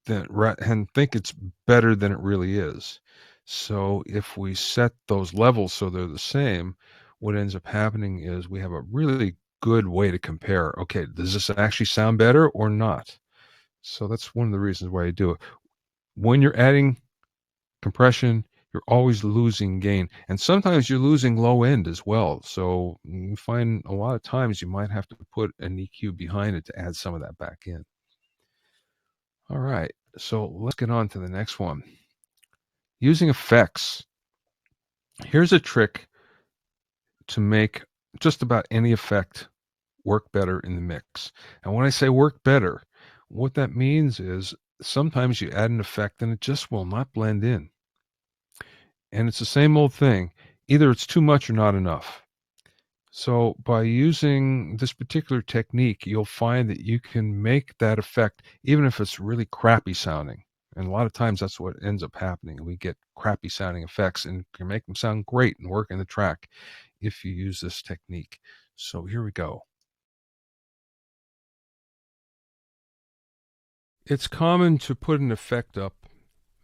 and think it's better than it really is. So if we set those levels so they're the same, what ends up happening is we have a really good way to compare. Okay, does this actually sound better or not? So that's one of the reasons why you do it. When you're adding compression, you're always losing gain. And sometimes you're losing low end as well. So you find a lot of times you might have to put an EQ behind it to add some of that back in. All right, so let's get on to the next one. Using effects. Here's a trick to make just about any effect work better in the mix. And when I say work better, what that means is sometimes you add an effect and it just will not blend in. And it's the same old thing. Either it's too much or not enough. So by using this particular technique, you'll find that you can make that effect even if it's really crappy sounding. And a lot of times that's what ends up happening. We get crappy sounding effects and can make them sound great and work in the track if you use this technique. So here we go. It's common to put an effect up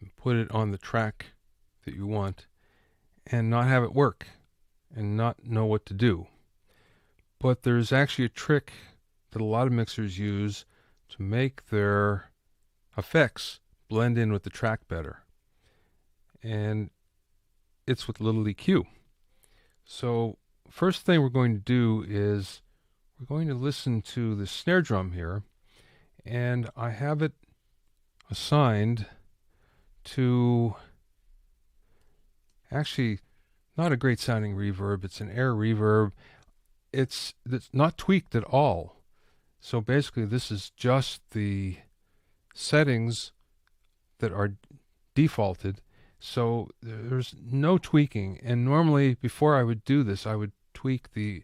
and put it on the track that you want and not have it work and not know what to do. But there's actually a trick that a lot of mixers use to make their effects blend in with the track better. And it's with little EQ. So first thing we're going to do is we're going to listen to the snare drum here, and I have it assigned to actually not a great sounding reverb. It's an air reverb. It's not tweaked at all. So basically this is just the settings that are defaulted. So there's no tweaking. And normally before I would do this, I would tweak the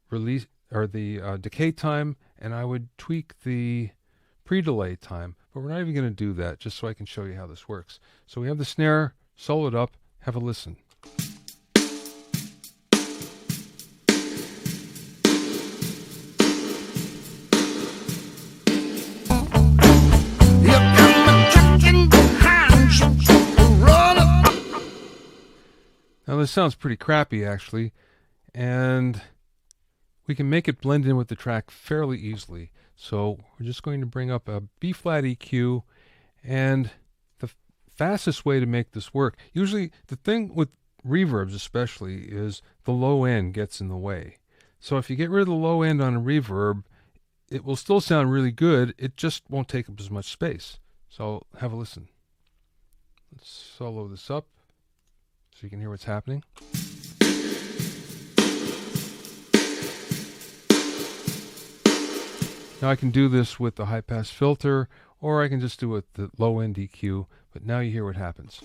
release or the decay time, and I would tweak the pre-delay time. But we're not even going to do that, just so I can show you how this works. So we have the snare soloed up. Have a listen. Now this sounds pretty crappy actually, and we can make it blend in with the track fairly easily. So we're just going to bring up a B-flat EQ, and the fastest way to make this work, usually the thing with reverbs especially, is the low end gets in the way. So if you get rid of the low end on a reverb, it will still sound really good, it just won't take up as much space. So have a listen. Let's solo this up so you can hear what's happening. Now I can do this with the high pass filter, or I can just do it with the low end EQ, but now you hear what happens.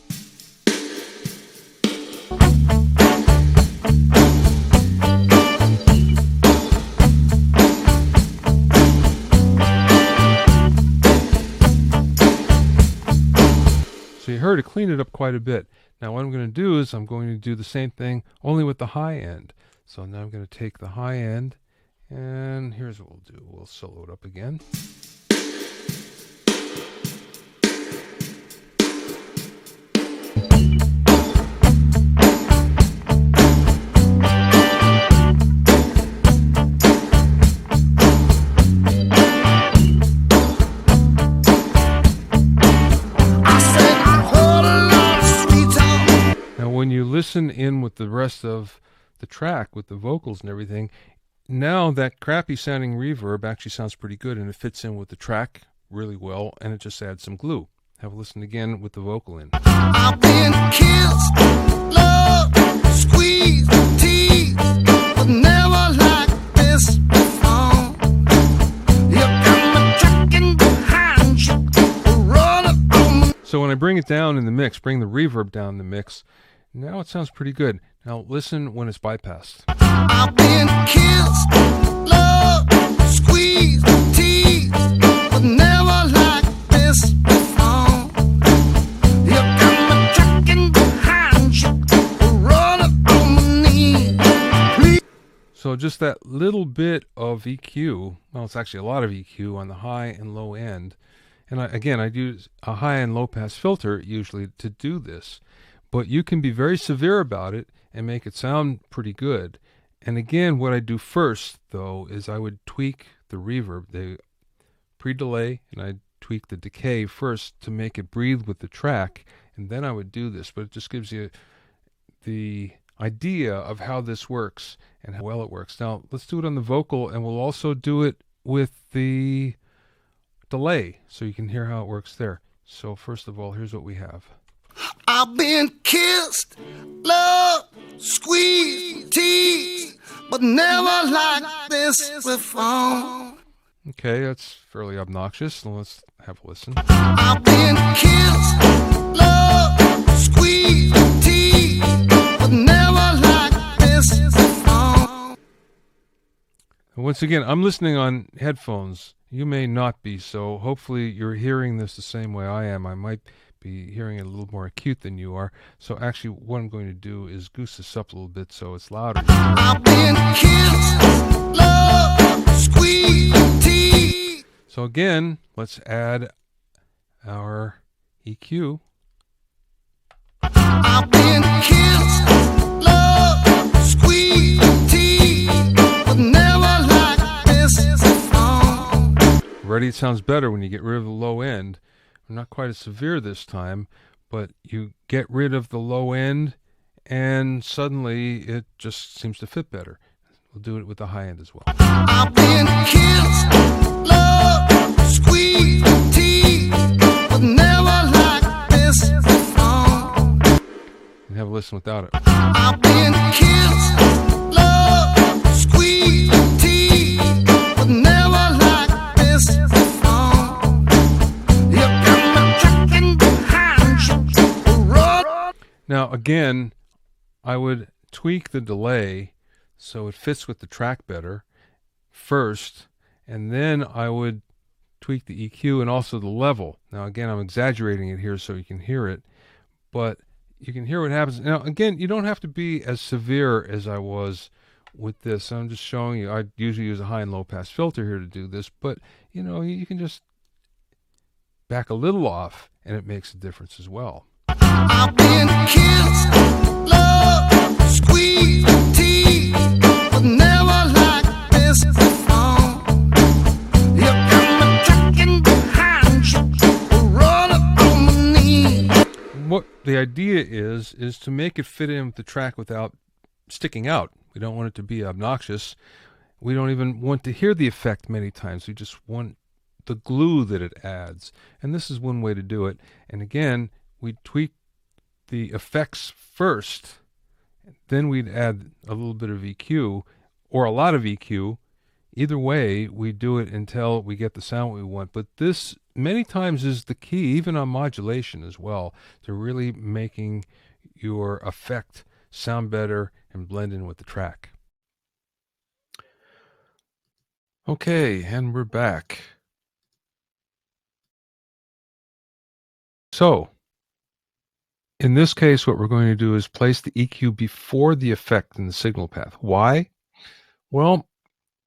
So you heard, it cleaned it up quite a bit. Now what I'm going to do is I'm going to do the same thing only with the high end. So now I'm going to take the high end, and here's what we'll do. We'll solo it up again. When you listen in with the rest of the track, with the vocals and everything, now that crappy sounding reverb actually sounds pretty good, and it fits in with the track really well, and it just adds some glue. Have a listen again with the vocal in. I've been kissed, loved, squeezed, teased, but never like this before. You got me tracking behind you, running on me. So when I bring it down in the mix, bring the reverb down in the mix, now it sounds pretty good. Now listen when it's bypassed. I've been kissed, loved, squeezed, teased, but never like this before. You got me tracking behind you, running on my knees. Please. So just that little bit of EQ, well, it's actually a lot of EQ on the high and low end. And I use a high and low pass filter usually to do this. But you can be very severe about it and make it sound pretty good. And again, what I do first, though, is I would tweak the reverb, the pre-delay, and I'd tweak the decay first to make it breathe with the track, and then I would do this. But it just gives you the idea of how this works and how well it works. Now, let's do it on the vocal, and we'll also do it with the delay, so you can hear how it works there. So first of all, here's what we have. I've been kissed, loved, squeezed, teased, but never like this before. Okay, that's fairly obnoxious. So let's have a listen. I've been kissed, loved, squeezed, teased, but never like this before. And once again, I'm listening on headphones. You may not be, so hopefully you're hearing this the same way I am. I might be hearing it a little more acute than you are. So actually what I'm going to do is goose this up a little bit so it's louder. I've been kissed, loved, squeezed, teased. So again, let's add our EQ. I've been kissed, loved, squeezed, teased, but never like this before. Already it sounds better when you get rid of the low end. Not quite as severe this time, but you get rid of the low end and suddenly it just seems to fit better. We'll do it with the high end as well. I've been kissed, loved, squeezed, teased, but never like this before. And have a listen without it. I've been kissed, loved, squeezed, teased, but never like this before. Now again, I would tweak the delay so it fits with the track better first, and then I would tweak the EQ and also the level. Now again, I'm exaggerating it here so you can hear it, but you can hear what happens. Now again, you don't have to be as severe as I was with this. I'm just showing you. I usually use a high and low pass filter here to do this, but you know, you can just back a little off and it makes a difference as well. I've been kissed, loved, squeezed, teased, but never like this before. You got me tracking behind you, running on my knees. What the idea is to make it fit in with the track without sticking out. We don't want it to be obnoxious. We don't even want to hear the effect many times. We just want the glue that it adds. And this is one way to do it. And again, we tweak the effects first, then we'd add a little bit of EQ or a lot of EQ. Either way, we do it until we get the sound we want. But this many times is the key, even on modulation as well, to really making your effect sound better and blend in with the track. Okay, and we're back. So, In this case, what we're going to do is place the EQ before the effect in the signal path. Why? Well,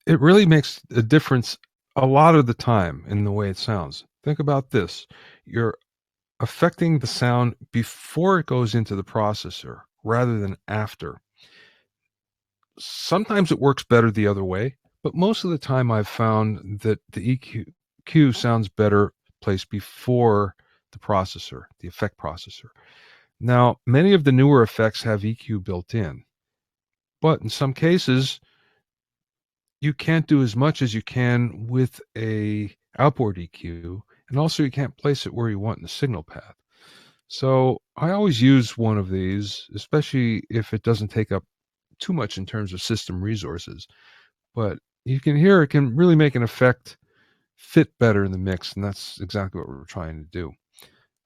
it really makes a difference a lot of the time in the way it sounds. Think about this. You're affecting the sound before it goes into the processor rather than after. Sometimes it works better the other way, but most of the time I've found that the EQ sounds better placed before the processor, the effect processor. Now, many of the newer effects have EQ built in, but in some cases, you can't do as much as you can with a outboard EQ, and also you can't place it where you want in the signal path. So I always use one of these, especially if it doesn't take up too much in terms of system resources. But you can hear it can really make an effect fit better in the mix, and that's exactly what we're trying to do.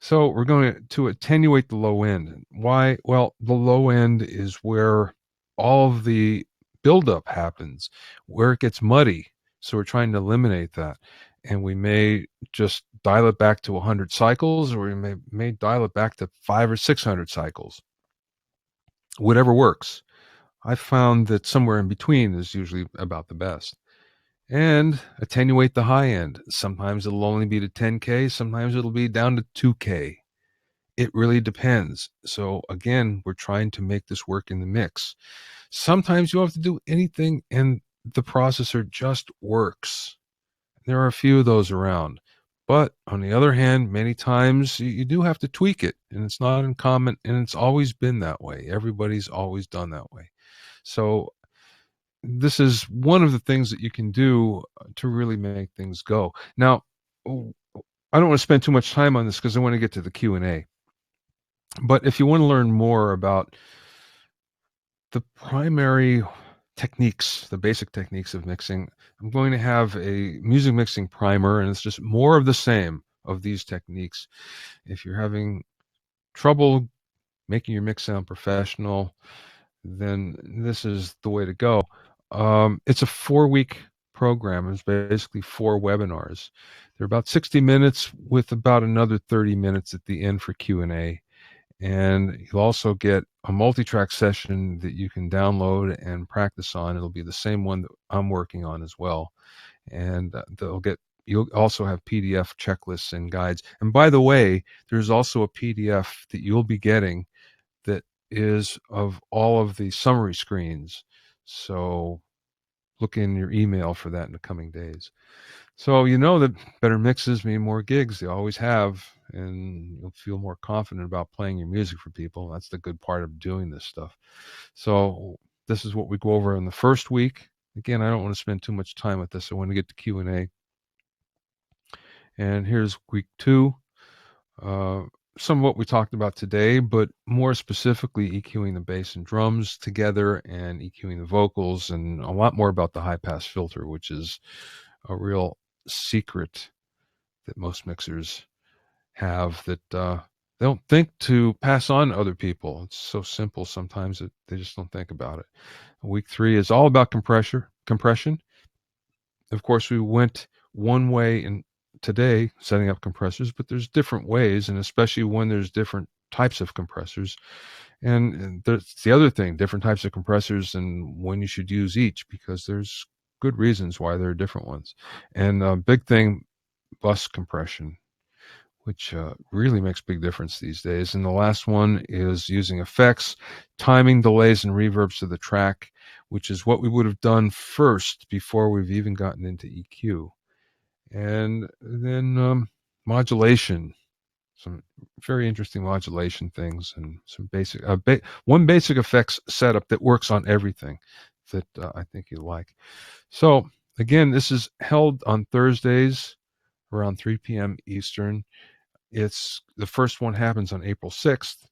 So we're going to attenuate the low end. Why? Well, the low end is where all of the buildup happens, where it gets muddy. So we're trying to eliminate that. And we may just dial it back to 100 cycles, or we may dial it back to 500 or 600 cycles. Whatever works. I found that somewhere in between is usually about the best. And attenuate the high end. Sometimes it'll only be to 10K, sometimes it'll be down to 2K. It really depends. So again, we're trying to make this work in the mix. Sometimes you don't have to do anything and the processor just works. There are a few of those around. But on the other hand, many times you do have to tweak it, and it's not uncommon, and it's always been that way. Everybody's always done that way. So this is one of the things that you can do to really make things go. Now, I don't want to spend too much time on this because I want to get to the Q&A. But if you want to learn more about the primary techniques, the basic techniques of mixing, I'm going to have a music mixing primer, and it's just more of the same of these techniques. If you're having trouble making your mix sound professional, then this is the way to go. It's a 4-week program. It's basically 4 webinars. They're about 60 minutes with about another 30 minutes at the end for Q&A. And you'll also get a multi-track session that you can download and practice on. It'll be the same one that I'm working on as well. And you'll also have PDF checklists and guides. And by the way, there's also a PDF that you'll be getting that is of all of the summary screens. So look in your email for that in the coming days. So you know that better mixes mean more gigs. They always have, and you'll feel more confident about playing your music for people. That's the good part of doing this stuff. So this is what we go over in the first week. Again, I don't want to spend too much time with this. I want to get to Q&A. And here's week 2. Some of what we talked about today, but more specifically EQing the bass and drums together and EQing the vocals, and a lot more about the high pass filter, which is a real secret that most mixers have that they don't think to pass on to other people. It's so simple sometimes that they just don't think about it. Week 3 is all about compression. Of course, we went one way in today setting up compressors, but there's different ways, and especially when there's different types of compressors. And there's the other thing, different types of compressors and when you should use each, because there's good reasons why there are different ones. And a big thing, bus compression, which really makes a big difference these days. And the last one is using effects, timing delays and reverbs to the track, which is what we would have done first before we've even gotten into EQ. And then modulation, some very interesting modulation things, and some basic one basic effects setup that works on everything that I think you like. So again, this is held on Thursdays around 3 p.m. Eastern. It's the first one happens on April 6th.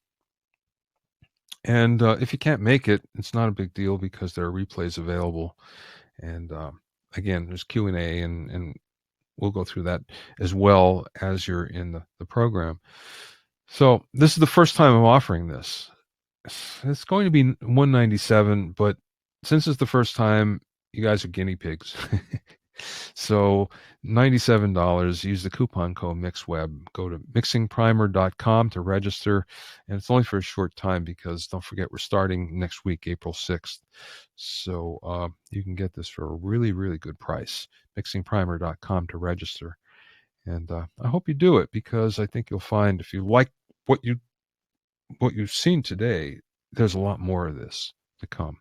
And if you can't make it, it's not a big deal because there are replays available. And again, there's Q&A, and we'll go through that as well as you're in the program. So this is the first time I'm offering this. It's going to be $197, but since it's the first time, you guys are guinea pigs. So $97. Use the coupon code MixWeb. Go to mixingprimer.com to register, and it's only for a short time because don't forget we're starting next week, April 6th. So you can get this for a really, really good price. Mixingprimer.com to register, and I hope you do it because I think you'll find if you like what you've seen today, there's a lot more of this to come.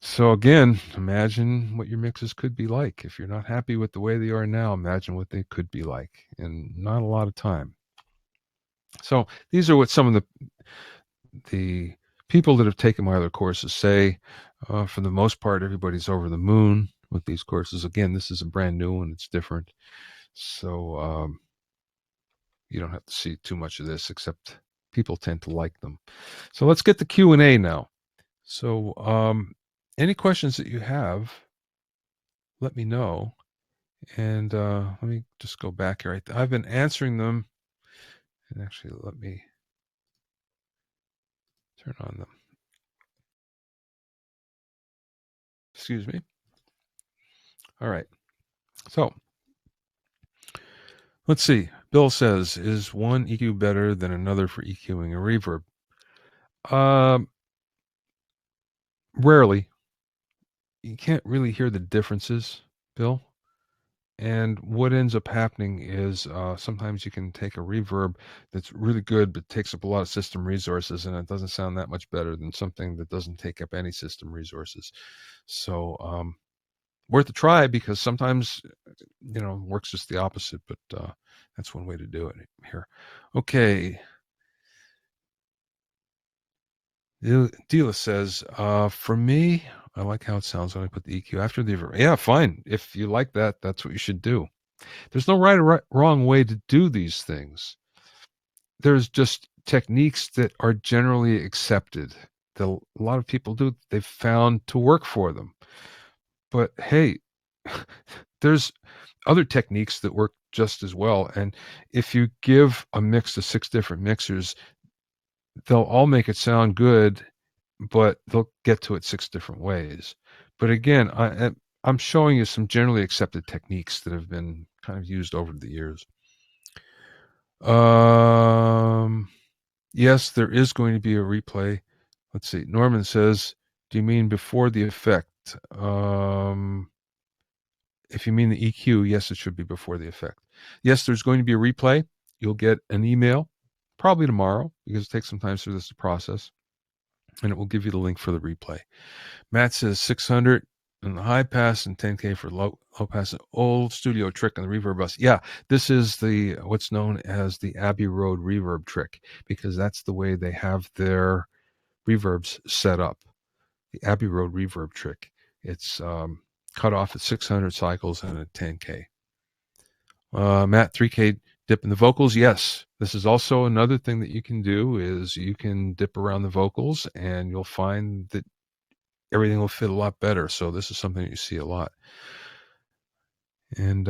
So again, imagine what your mixes could be like. If you're not happy with the way they are now, imagine what they could be like in not a lot of time. So these are what some of the people that have taken my other courses say. For the most part, everybody's over the moon with these courses. Again, this is a brand new one. It's different. So you don't have to see too much of this, except people tend to like them. So let's get the Q&A now. So any questions that you have, let me know. And let me just go back here. I've been answering them. And actually, let me turn on them. Excuse me. All right. So let's see. Bill says, is one EQ better than another for EQing a reverb? Rarely. You can't really hear the differences, Bill. And what ends up happening is sometimes you can take a reverb that's really good, but takes up a lot of system resources, and it doesn't sound that much better than something that doesn't take up any system resources. So worth a try, because sometimes, works just the opposite, but that's one way to do it here. Okay. Dila says, for me, I like how it sounds when I put the EQ after the reverb. Yeah, fine. If you like that, that's what you should do. There's no right or wrong way to do these things. There's just techniques that are generally accepted that a lot of people do. They've found to work for them. But hey, there's other techniques that work just as well. And if you give a mix to 6 different mixers, they'll all make it sound good, but they'll get to it 6 different ways. But again, I'm showing you some generally accepted techniques that have been kind of used over the years. Yes, there is going to be a replay. Let's see. Norman says, do you mean before the effect? If you mean the EQ, yes, it should be before the effect. Yes, there's going to be a replay. You'll get an email probably tomorrow, because it takes some time for this to process, and it will give you the link for the replay. Matt says 600 in the high pass and 10K for low pass. Old studio trick on the reverb bus. Yeah, this is the what's known as the Abbey Road reverb trick, because that's the way they have their reverbs set up. The Abbey Road reverb trick. It's cut off at 600 cycles and at 10K. Matt, 3K dip in the vocals. Yes, this is also another thing that you can do, is you can dip around the vocals and you'll find that everything will fit a lot better. So this is something that you see a lot. And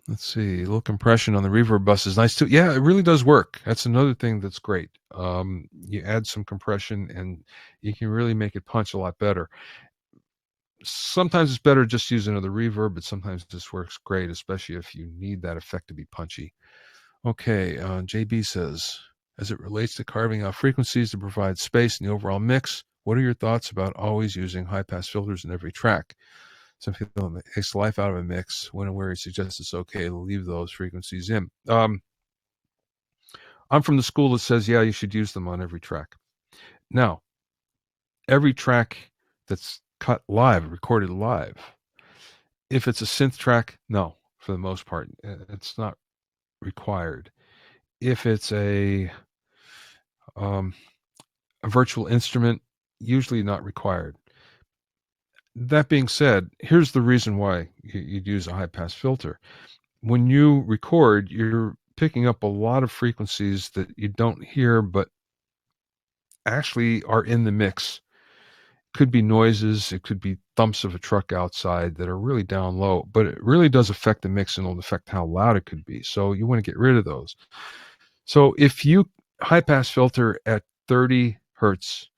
let's see, a little compression on the reverb bus is nice too. Yeah, it really does work. That's another thing that's great. You add some compression and you can really make it punch a lot better. Sometimes it's better just use another reverb, but sometimes this works great, especially if you need that effect to be punchy. Okay, JB says, as it relates to carving out frequencies to provide space in the overall mix, what are your thoughts about always using high-pass filters in every track? Some people takes the life out of a mix when and where he suggests it's okay to leave those frequencies in. I'm from the school that says, yeah, you should use them on every track. Now, every track that's cut live, recorded live, if it's a synth track, no, for the most part, it's not required. If it's a virtual instrument, usually not required. That being said, here's the reason why you'd use a high-pass filter. When you record, you're picking up a lot of frequencies that you don't hear, but actually are in the mix. Could be noises, it could be thumps of a truck outside that are really down low, but it really does affect the mix and it'll affect how loud it could be. So you want to get rid of those. So if you high-pass filter at 30 hertz,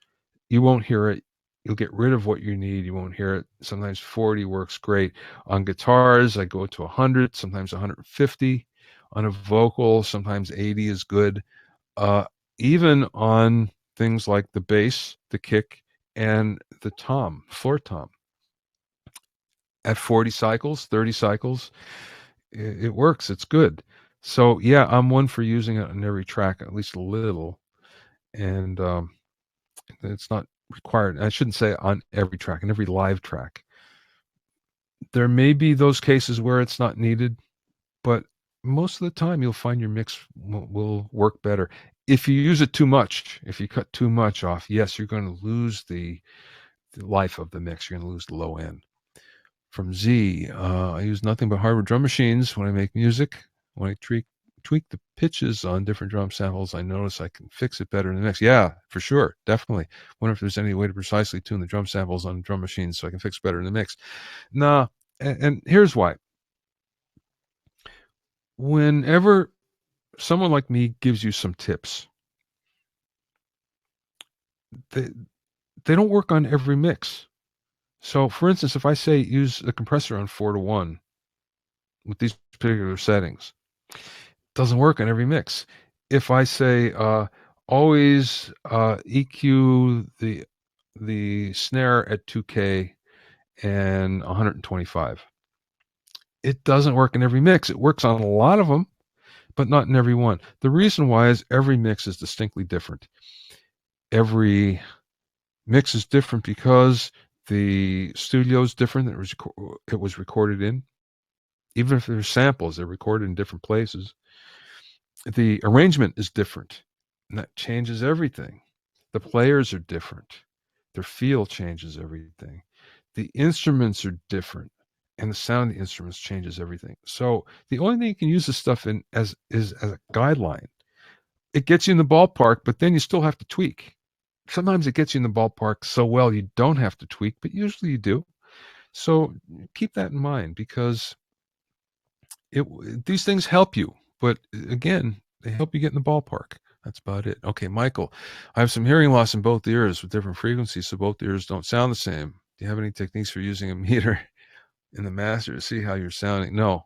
you won't hear it. You'll get rid of what you need. You won't hear it. Sometimes 40 works great. On guitars, I go to 100, sometimes 150. On a vocal, sometimes 80 is good. Even on things like the bass, the kick, and the tom, floor tom. At 40 cycles, 30 cycles, it works. It's good. So yeah, I'm one for using it on every track, at least a little. And it's not required. I shouldn't say on every track, on every live track. There may be those cases where it's not needed, but most of the time you'll find your mix will work better. If you use it too much, if you cut too much off, yes, you're going to lose the life of the mix. You're going to lose the low end. From Z, I use nothing but hardware drum machines when I make music. When I tweak the pitches on different drum samples, I notice I can fix it better in the mix. Yeah, for sure, definitely. Wonder if there's any way to precisely tune the drum samples on drum machines so I can fix better in the mix. Nah, and here's why. Whenever someone like me gives you some tips, they, they don't work on every mix. So, for instance, if I say use a compressor on 4-to-1 with these particular settings, it doesn't work on every mix. If I say always EQ the snare at 2K and 125, it doesn't work in every mix. It works on a lot of them, but not in every one. The reason why is every mix is distinctly different. Every mix is different because the studio is different that it was recorded in. Even if there's samples, they're recorded in different places. The arrangement is different, and that changes everything. The players are different. Their feel changes everything. The instruments are different, and the sound of the instruments changes everything. So the only thing you can use this stuff in as a guideline. It gets you in the ballpark, but then you still have to tweak. Sometimes it gets you in the ballpark so well you don't have to tweak, but usually you do. So keep that in mind because these things help you, but again, they help you get in the ballpark. That's about it. Okay, Michael, I have some hearing loss in both ears with different frequencies, so both ears don't sound the same. Do you have any techniques for using a meter in the master to see how you're sounding? No.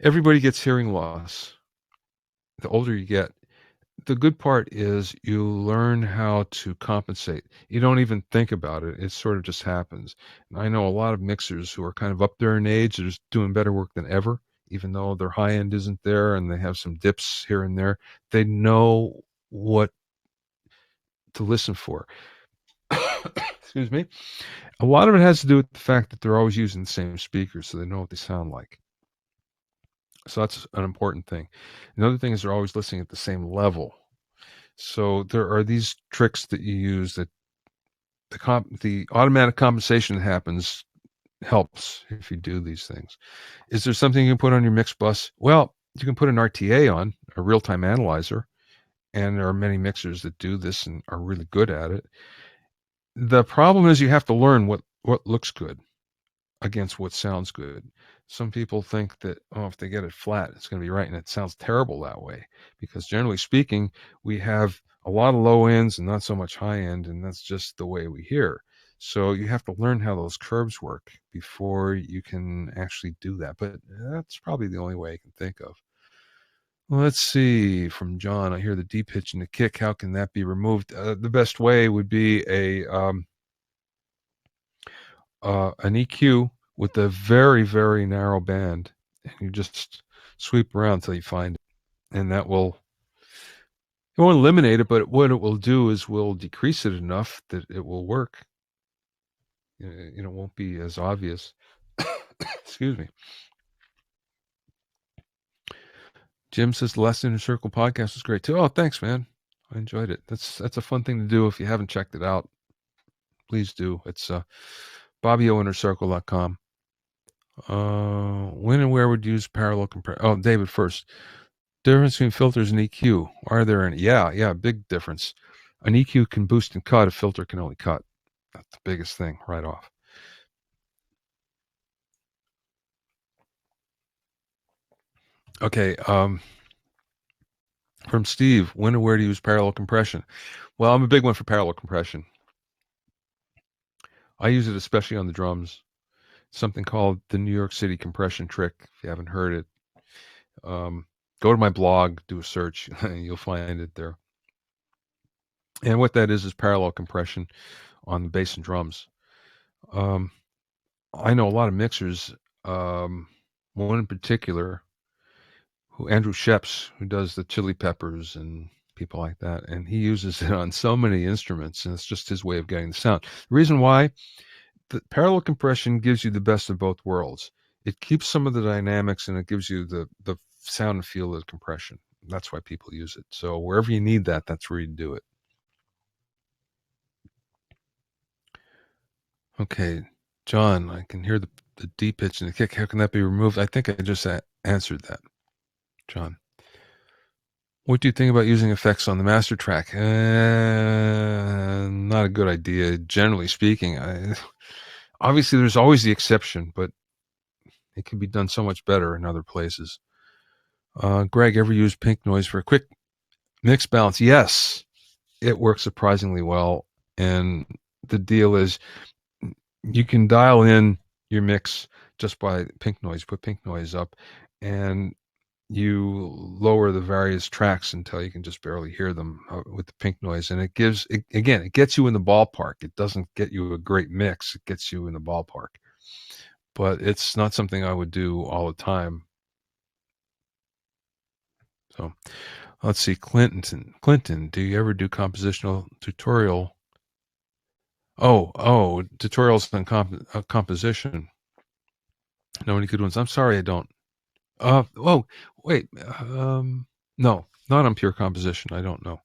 Everybody gets hearing loss. The older you get, the good part is you learn how to compensate. You don't even think about it. It sort of just happens. And I know a lot of mixers who are kind of up there in age, they're just doing better work than ever, even though their high end isn't there and they have some dips here and there. They know what to listen for. Excuse me. A lot of it has to do with the fact that they're always using the same speakers, so they know what they sound like. So that's an important thing. Another thing is they're always listening at the same level. So there are these tricks that you use that the automatic compensation that happens helps if you do these things. Is there something you can put on your mix bus? Well, you can put an RTA on, a real-time analyzer, and there are many mixers that do this and are really good at it. The problem is you have to learn what looks good against what sounds good. Some people think that, oh, if they get it flat, it's going to be right, and it sounds terrible that way because generally speaking, we have a lot of low ends and not so much high end, and that's just the way we hear. So you have to learn how those curves work before you can actually do that. But that's probably the only way I can think of. Let's see, from John, I hear the deep pitch and the kick. How can that be removed? The best way would be an EQ with a very, very narrow band, and you just sweep around until you find it. And that will, it won't eliminate it, but what it will do is will decrease it enough that it will work. It won't be as obvious. Excuse me. Jim says the Last Inner Circle podcast was great too. Oh, thanks, man. I enjoyed it. That's a fun thing to do. If you haven't checked it out, please do. It's BobbyOInnerCircle.com. When and where would you use parallel compression? Oh, David first. Difference between filters and EQ. Are there any? Yeah, big difference. An EQ can boost and cut. A filter can only cut. That's the biggest thing right off. Okay. From Steve, when and where to use parallel compression? Well, I'm a big one for parallel compression. I use it especially on the drums. Something called the New York City compression trick. If you haven't heard it, go to my blog, do a search, and you'll find it there. And what that is parallel compression on the bass and drums. I know a lot of mixers, one in particular, Andrew Sheps, who does the Chili Peppers and people like that, and he uses it on so many instruments, and it's just his way of getting the sound. The reason why, the parallel compression gives you the best of both worlds. It keeps some of the dynamics, and it gives you the sound and feel of the compression. That's why people use it. So wherever you need that, that's where you do it. Okay, John, I can hear the D pitch and the kick. How can that be removed? I think I just answered that, John. What do you think about using effects on the master track? Not a good idea, generally speaking. Obviously, there's always the exception, but it can be done so much better in other places. Greg, ever use Pink Noise for a quick mix balance? Yes, it works surprisingly well. And the deal is, you can dial in your mix just by Pink Noise. Put Pink Noise up, and you lower the various tracks until you can just barely hear them with the Pink Noise. And it gets you in the ballpark. It doesn't get you a great mix. It gets you in the ballpark. But it's not something I would do all the time. So let's see. Clinton, do you ever do compositional tutorial? Oh, tutorials on composition. Know any good ones? I'm sorry, I don't. Wait. No, not on pure composition. I don't know.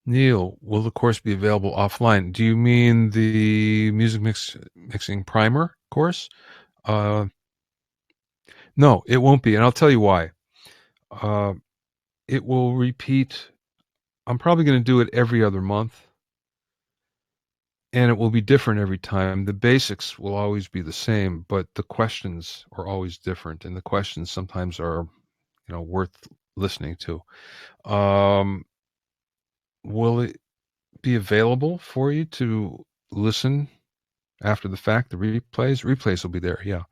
Neil, will the course be available offline? Do you mean the music mixing primer course? No, it won't be, and I'll tell you why. It will repeat. I'm probably going to do it every other month, and it will be different every time. The basics will always be the same, but the questions are always different, and the questions sometimes are, worth listening to. Will it be available for you to listen after the fact? The replays will be there. Yeah.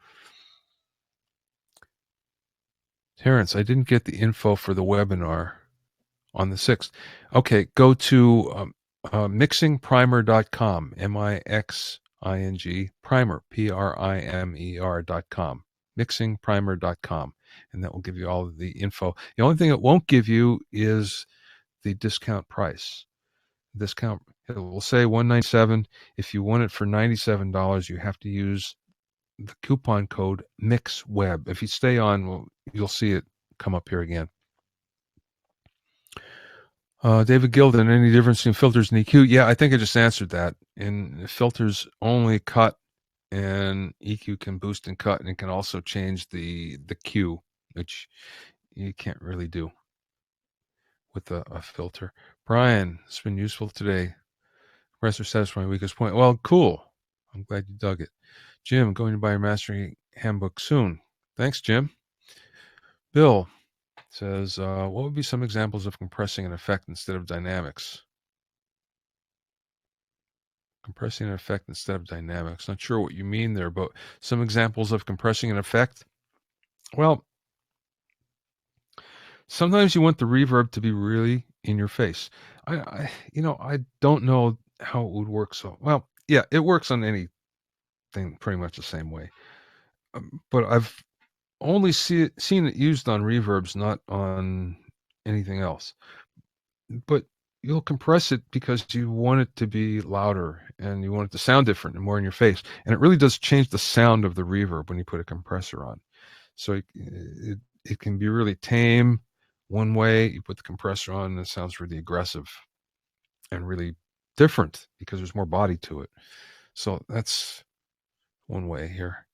Terrence, I didn't get the info for the webinar on the 6th. Okay, go to mixingprimer.com, MIXING, primer, PRIMER.com, mixingprimer.com, and that will give you all of the info. The only thing it won't give you is the discount price. Discount, it will say $197. If you want it for $97, you have to use the coupon code MIXWEB. If you stay on, well, you'll see it come up here again. David Gilden, any difference in filters and EQ? Yeah, I think I just answered that. And filters only cut, and EQ can boost and cut, and it can also change the Q, which you can't really do with a filter. Brian, it's been useful today. Compressor satisfying weakest point. Well, cool. I'm glad you dug it. Jim, going to buy your mastering handbook soon. Thanks, Jim. Bill says, what would be some examples of compressing an effect instead of dynamics? Compressing an effect instead of dynamics. Not sure what you mean there, but some examples of compressing an effect. Well, sometimes you want the reverb to be really in your face. I don't know how it would work. So, well, yeah, it works on anything pretty much the same way. But I've only seen it used on reverbs, not on anything else. But you'll compress it because you want it to be louder and you want it to sound different and more in your face. And it really does change the sound of the reverb when you put a compressor on. So it can be really tame one way. You put the compressor on and it sounds really aggressive and really different because there's more body to it. So that's one way here.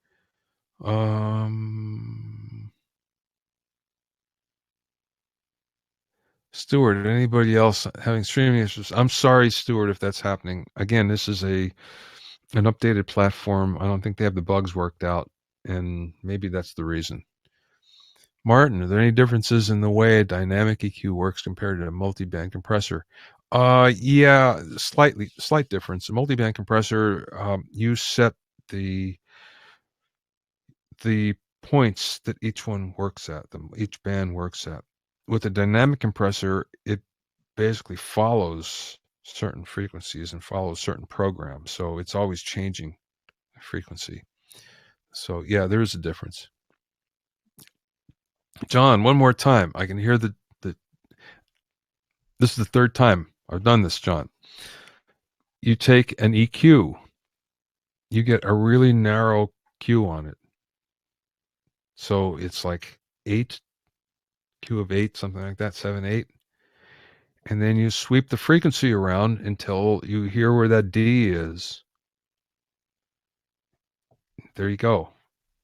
Stuart, anybody else having streaming issues? I'm sorry, Stuart, if that's happening. Again, this is an updated platform. I don't think they have the bugs worked out, and maybe that's the reason. Martin, are there any differences in the way a dynamic EQ works compared to a multi-band compressor? Yeah, slight difference. A multi-band compressor, you set the points that each one works at, each band works at. With a dynamic compressor, it basically follows certain frequencies and follows certain programs, so it's always changing the frequency. So yeah, there is a difference. John, one more time. I can hear the this is the third time I've done this, John. You take an EQ, you get a really narrow Q on it. So it's like 8, Q of 8, something like that, 7, 8. And then you sweep the frequency around until you hear where that D is. There you go.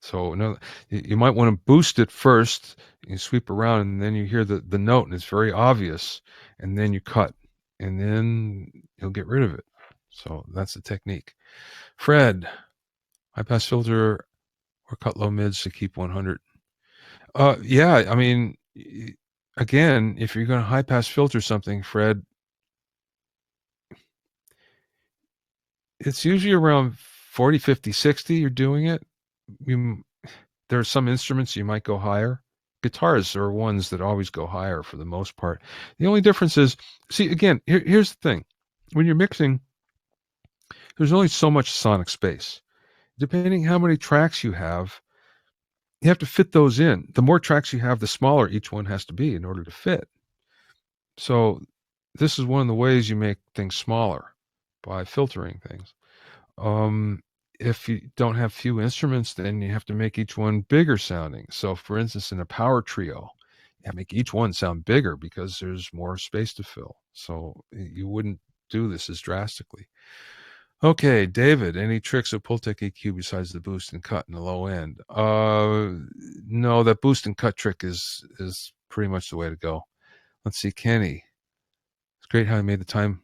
So no, you might want to boost it first. You sweep around, and then you hear the note, and it's very obvious. And then you cut, and then you'll get rid of it. So that's the technique. Fred, high pass filter or cut low mids to keep 100. Yeah, I mean, again, if you're going to high pass filter something, Fred, it's usually around 40, 50, 60. You're doing it. There are some instruments you might go higher. Guitars are ones that always go higher for the most part. The only difference is, see, again, here's the thing. When you're mixing, there's only so much sonic space. Depending how many tracks you have to fit those in. The more tracks you have, the smaller each one has to be in order to fit. So this is one of the ways you make things smaller, by filtering things. If you don't have few instruments, then you have to make each one bigger sounding. So for instance, in a power trio, you make each one sound bigger because there's more space to fill. So you wouldn't do this as drastically. Okay, David, any tricks of Pultec EQ besides the boost and cut in the low end? No, that boost and cut trick is pretty much the way to go. Let's see, Kenny. It's great how he made the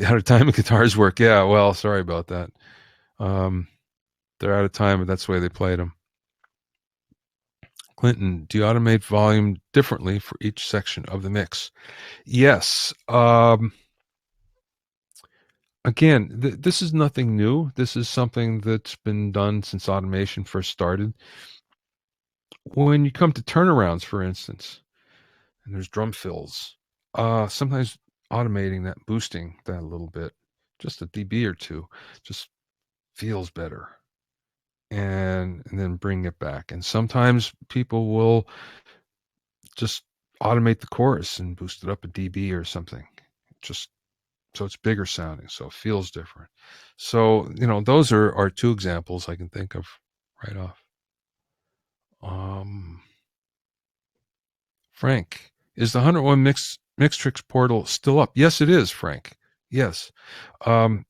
out of time guitars work. Yeah, well, sorry about that. They're out of time, but that's the way they played them. Clinton, do you automate volume differently for each section of the mix? Yes. Again, this is nothing new. This is something that's been done since automation first started. When you come to turnarounds, for instance, and there's drum fills, sometimes automating that, boosting that a little bit, just a dB or two, just feels better. And then bring it back. And sometimes people will just automate the chorus and boost it up a dB or something, just so it's bigger sounding, so it feels different. So, those are two examples I can think of right off. Frank, is the 101 Mixtrix portal still up? Yes, it is, Frank. Yes. And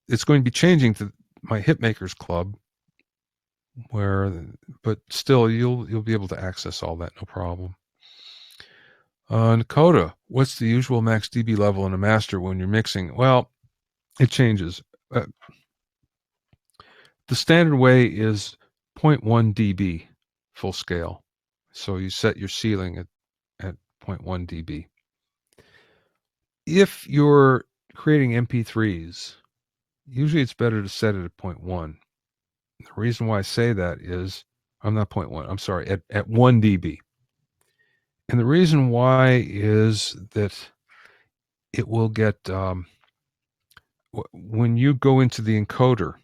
it's going to be changing to my Hitmakers Club, but still you'll be able to access all that, no problem. Nakota, what's the usual max dB level in a master when you're mixing? Well, it changes. The standard way is 0.1 dB full scale. So you set your ceiling at 0.1 dB. If you're creating MP3s, usually it's better to set it at 0.1. The reason why I say that is, I'm not 0.1, I'm sorry, at 1 dB. And the reason why is that it will get, when you go into the encoder,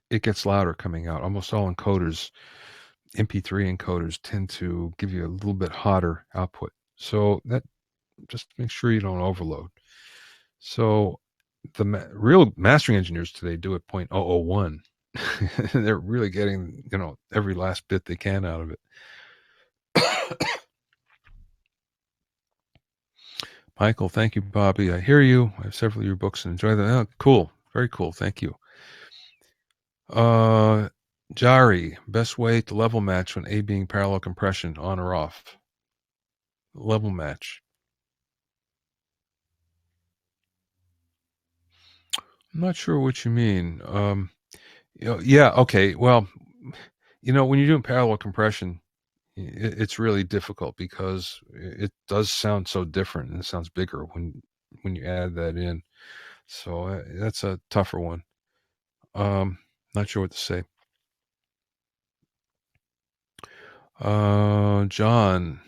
it gets louder coming out. Almost all encoders, MP3 encoders, tend to give you a little bit hotter output. So that, just make sure you don't overload. So the real mastering engineers today do it 0.001. They're really getting, every last bit they can out of it. Michael, thank you, Bobby. I hear you. I have several of your books and enjoy them. Oh, cool. Very cool. Thank you. Jari, best way to level match when A being parallel compression, on or off? Level match. I'm not sure what you mean. Yeah, okay. Well, When you're doing parallel compression, it's really difficult because it does sound so different and it sounds bigger when you add that in. So that's a tougher one. Not sure what to say. John,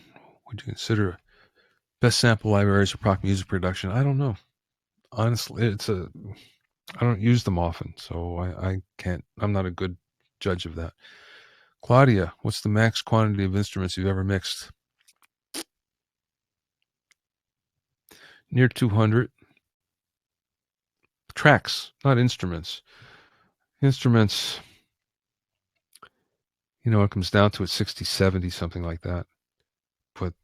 would you consider best sample libraries for Proc music production? I don't know. Honestly, I don't use them often, so I can't. I'm not a good judge of that. Claudia, what's the max quantity of instruments you've ever mixed? Near 200 tracks, not instruments. Instruments, it comes down to it 60, 70, something like that. But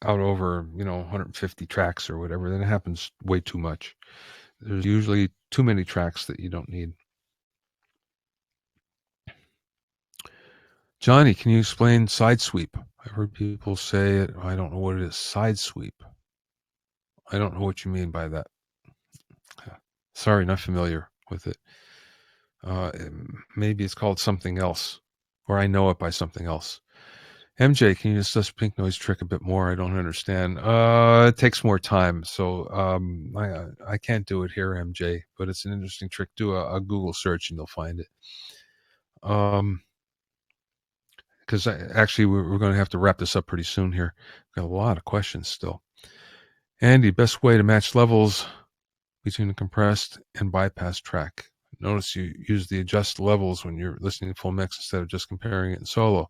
out over, 150 tracks or whatever, then it happens way too much. There's usually too many tracks that you don't need. Johnny, can you explain side sweep? I've heard people say it. I don't know what it is. Side sweep. I don't know what you mean by that. Sorry, not familiar with it. Maybe it's called something else, or I know it by something else. MJ, can you discuss pink noise trick a bit more? I don't understand. It takes more time, so I can't do it here, MJ. But it's an interesting trick. Do a Google search and you'll find it. Because actually we're going to have to wrap this up pretty soon here. We've got a lot of questions still. Andy, best way to match levels between the compressed and bypass track. Notice you use the adjust levels when you're listening to full mix instead of just comparing it in solo.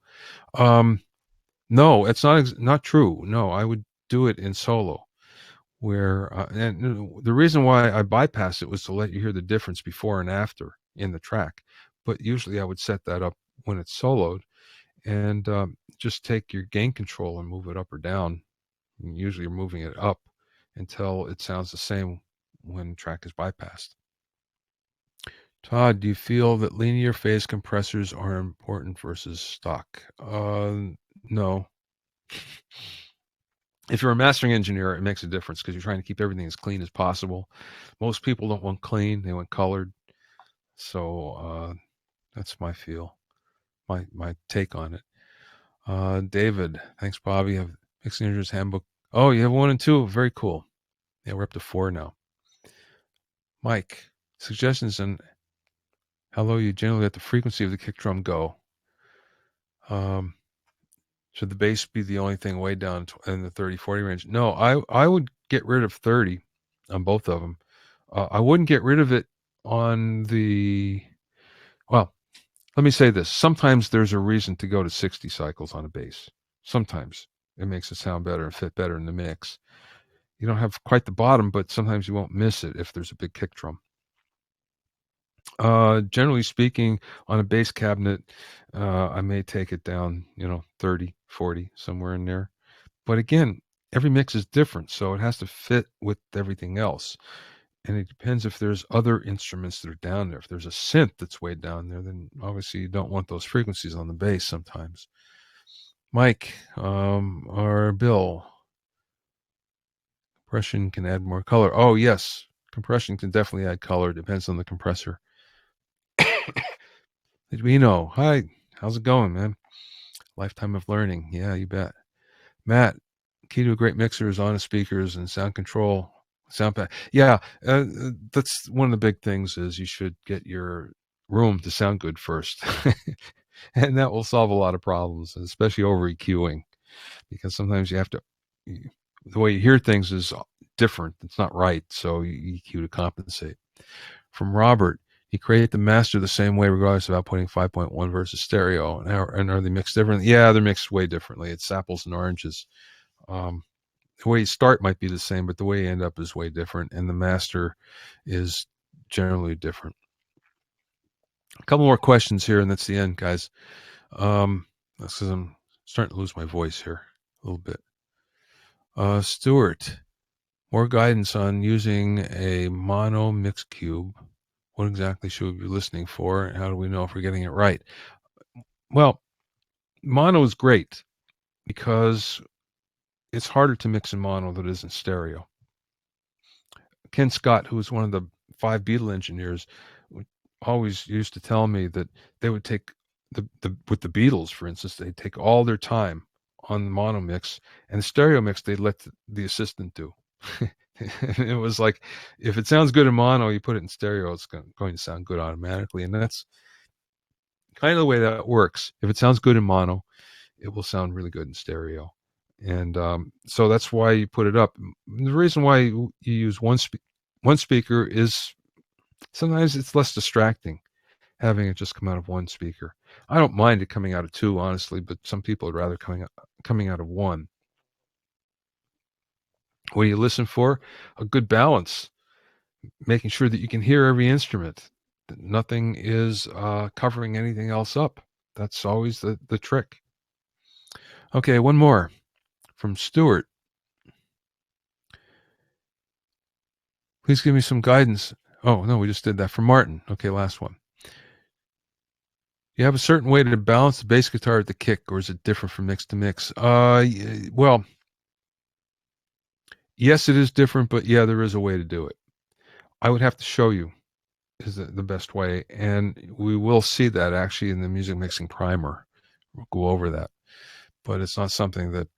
No, it's not true. No, I would do it in solo. Where and the reason why I bypassed it was to let you hear the difference before and after in the track. But usually I would set that up when it's soloed, and just take your gain control and move it up or down. And usually you're moving it up until it sounds the same when track is bypassed. Todd, do you feel that linear phase compressors are important versus stock? No. If you're a mastering engineer, it makes a difference because you're trying to keep everything as clean as possible. Most people don't want clean; they want colored. So that's my feel, my take on it. David, thanks, Bobby. I have Mixing Engineer's Handbook. Oh, you have 1 and 2. Very cool. Yeah, we're up to 4 now. Mike, suggestions on how low you generally let the frequency of the kick drum go. Should the bass be the only thing way down in the 30-40 range? No, I would get rid of 30 on both of them. I wouldn't get rid of it on the, well, let me say this. Sometimes there's a reason to go to 60 cycles on a bass. Sometimes it makes it sound better and fit better in the mix. You don't have quite the bottom, but sometimes you won't miss it if there's a big kick drum. Generally speaking, on a bass cabinet, I may take it down, 30, 40, somewhere in there. But again, every mix is different, so it has to fit with everything else. And it depends if there's other instruments that are down there. If there's a synth that's way down there, then obviously you don't want those frequencies on the bass sometimes. Mike, or Bill, compression can add more color. Oh, yes. Compression can definitely add color. Depends on the compressor. Did we know? Hi, how's it going, man? Lifetime of learning. Yeah, you bet. Matt, key to a great mixer is honest speakers and sound control. Sound pad. Yeah, that's one of the big things is you should get your room to sound good first. And that will solve a lot of problems, especially over EQing, because sometimes you have to, the way you hear things is different. It's not right. So you EQ to compensate. From Robert, you create the master the same way, regardless of outputting 5.1 versus stereo. And are they mixed differently? Yeah, they're mixed way differently. It's apples and oranges. The way you start might be the same, but the way you end up is way different. And the master is generally different. A couple more questions here, and that's the end, guys. That's because I'm starting to lose my voice here a little bit. Stuart, more guidance on using a mono mix cube. What exactly should we be listening for, and how do we know if we're getting it right? Well, mono is great because it's harder to mix in mono than it is in stereo. Ken Scott, who was one of the 5 Beatle engineers, always used to tell me that they would take with the Beatles, for instance, they take all their time on the mono mix, and the stereo mix they let the assistant do. And it was like, if it sounds good in mono, you put it in stereo, it's going to sound good automatically, and that's kind of the way that works. If it sounds good in mono, it will sound really good in stereo. And so that's why you put it up. The reason why you use one speaker is sometimes it's less distracting having it just come out of one speaker. I don't mind it coming out of two, honestly, but some people would rather coming out of one. What do you listen for? A good balance, making sure that you can hear every instrument, that nothing is covering anything else up. That's always the trick. Okay, one more from Stuart. Please give me some guidance. Oh, no, we just did that. From Martin. Okay, last one. You have a certain way to balance the bass guitar at the kick, or is it different from mix to mix? Well, yes, it is different, but yeah, there is a way to do it. I would have to show you is the best way, and we will see that actually in the music mixing primer. We'll go over that, but it's not something that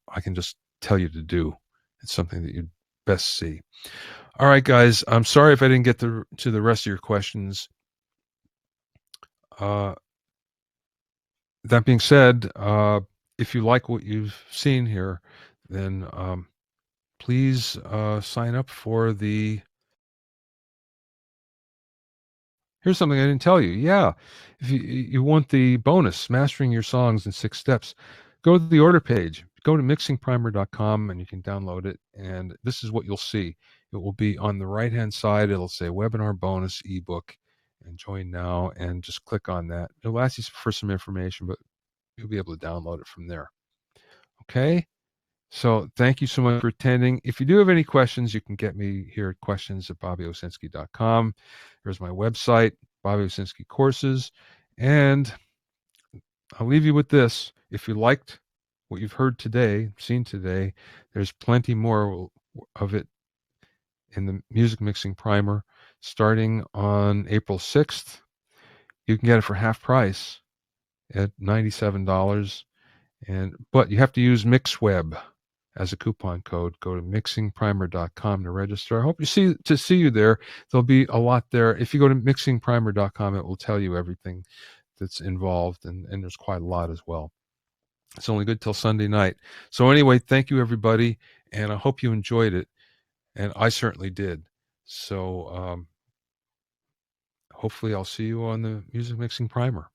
I can just tell you to do. It's something that you'd best see. All right, guys, I'm sorry if I didn't get to the rest of your questions. That being said, if you like what you've seen here, then please sign up for the. Here's something I didn't tell you. Yeah, if you want the bonus, Mastering Your Songs in 6 Steps, go to the order page. Go to mixingprimer.com and you can download it. And this is what you'll see. It will be on the right-hand side. It'll say Webinar Bonus ebook and join now, and just click on that. It'll ask you for some information, but you'll be able to download it from there. Okay? So thank you so much for attending. If you do have any questions, you can get me here at questions@BobbyOwsinski.com. There's my website, Bobby Owsinski Courses. And I'll leave you with this. If you liked what you've heard today, seen today, there's plenty more of it in the Music Mixing Primer starting on April 6th. You can get it for half price at $97. But you have to use MixWeb as a coupon code. Go to mixingprimer.com to register. I hope to see you there. There'll be a lot there. If you go to mixingprimer.com, it will tell you everything that's involved, and there's quite a lot as well. It's only good till Sunday night. So anyway, thank you, everybody, and I hope you enjoyed it, and I certainly did. So hopefully I'll see you on the Music Mixing Primer.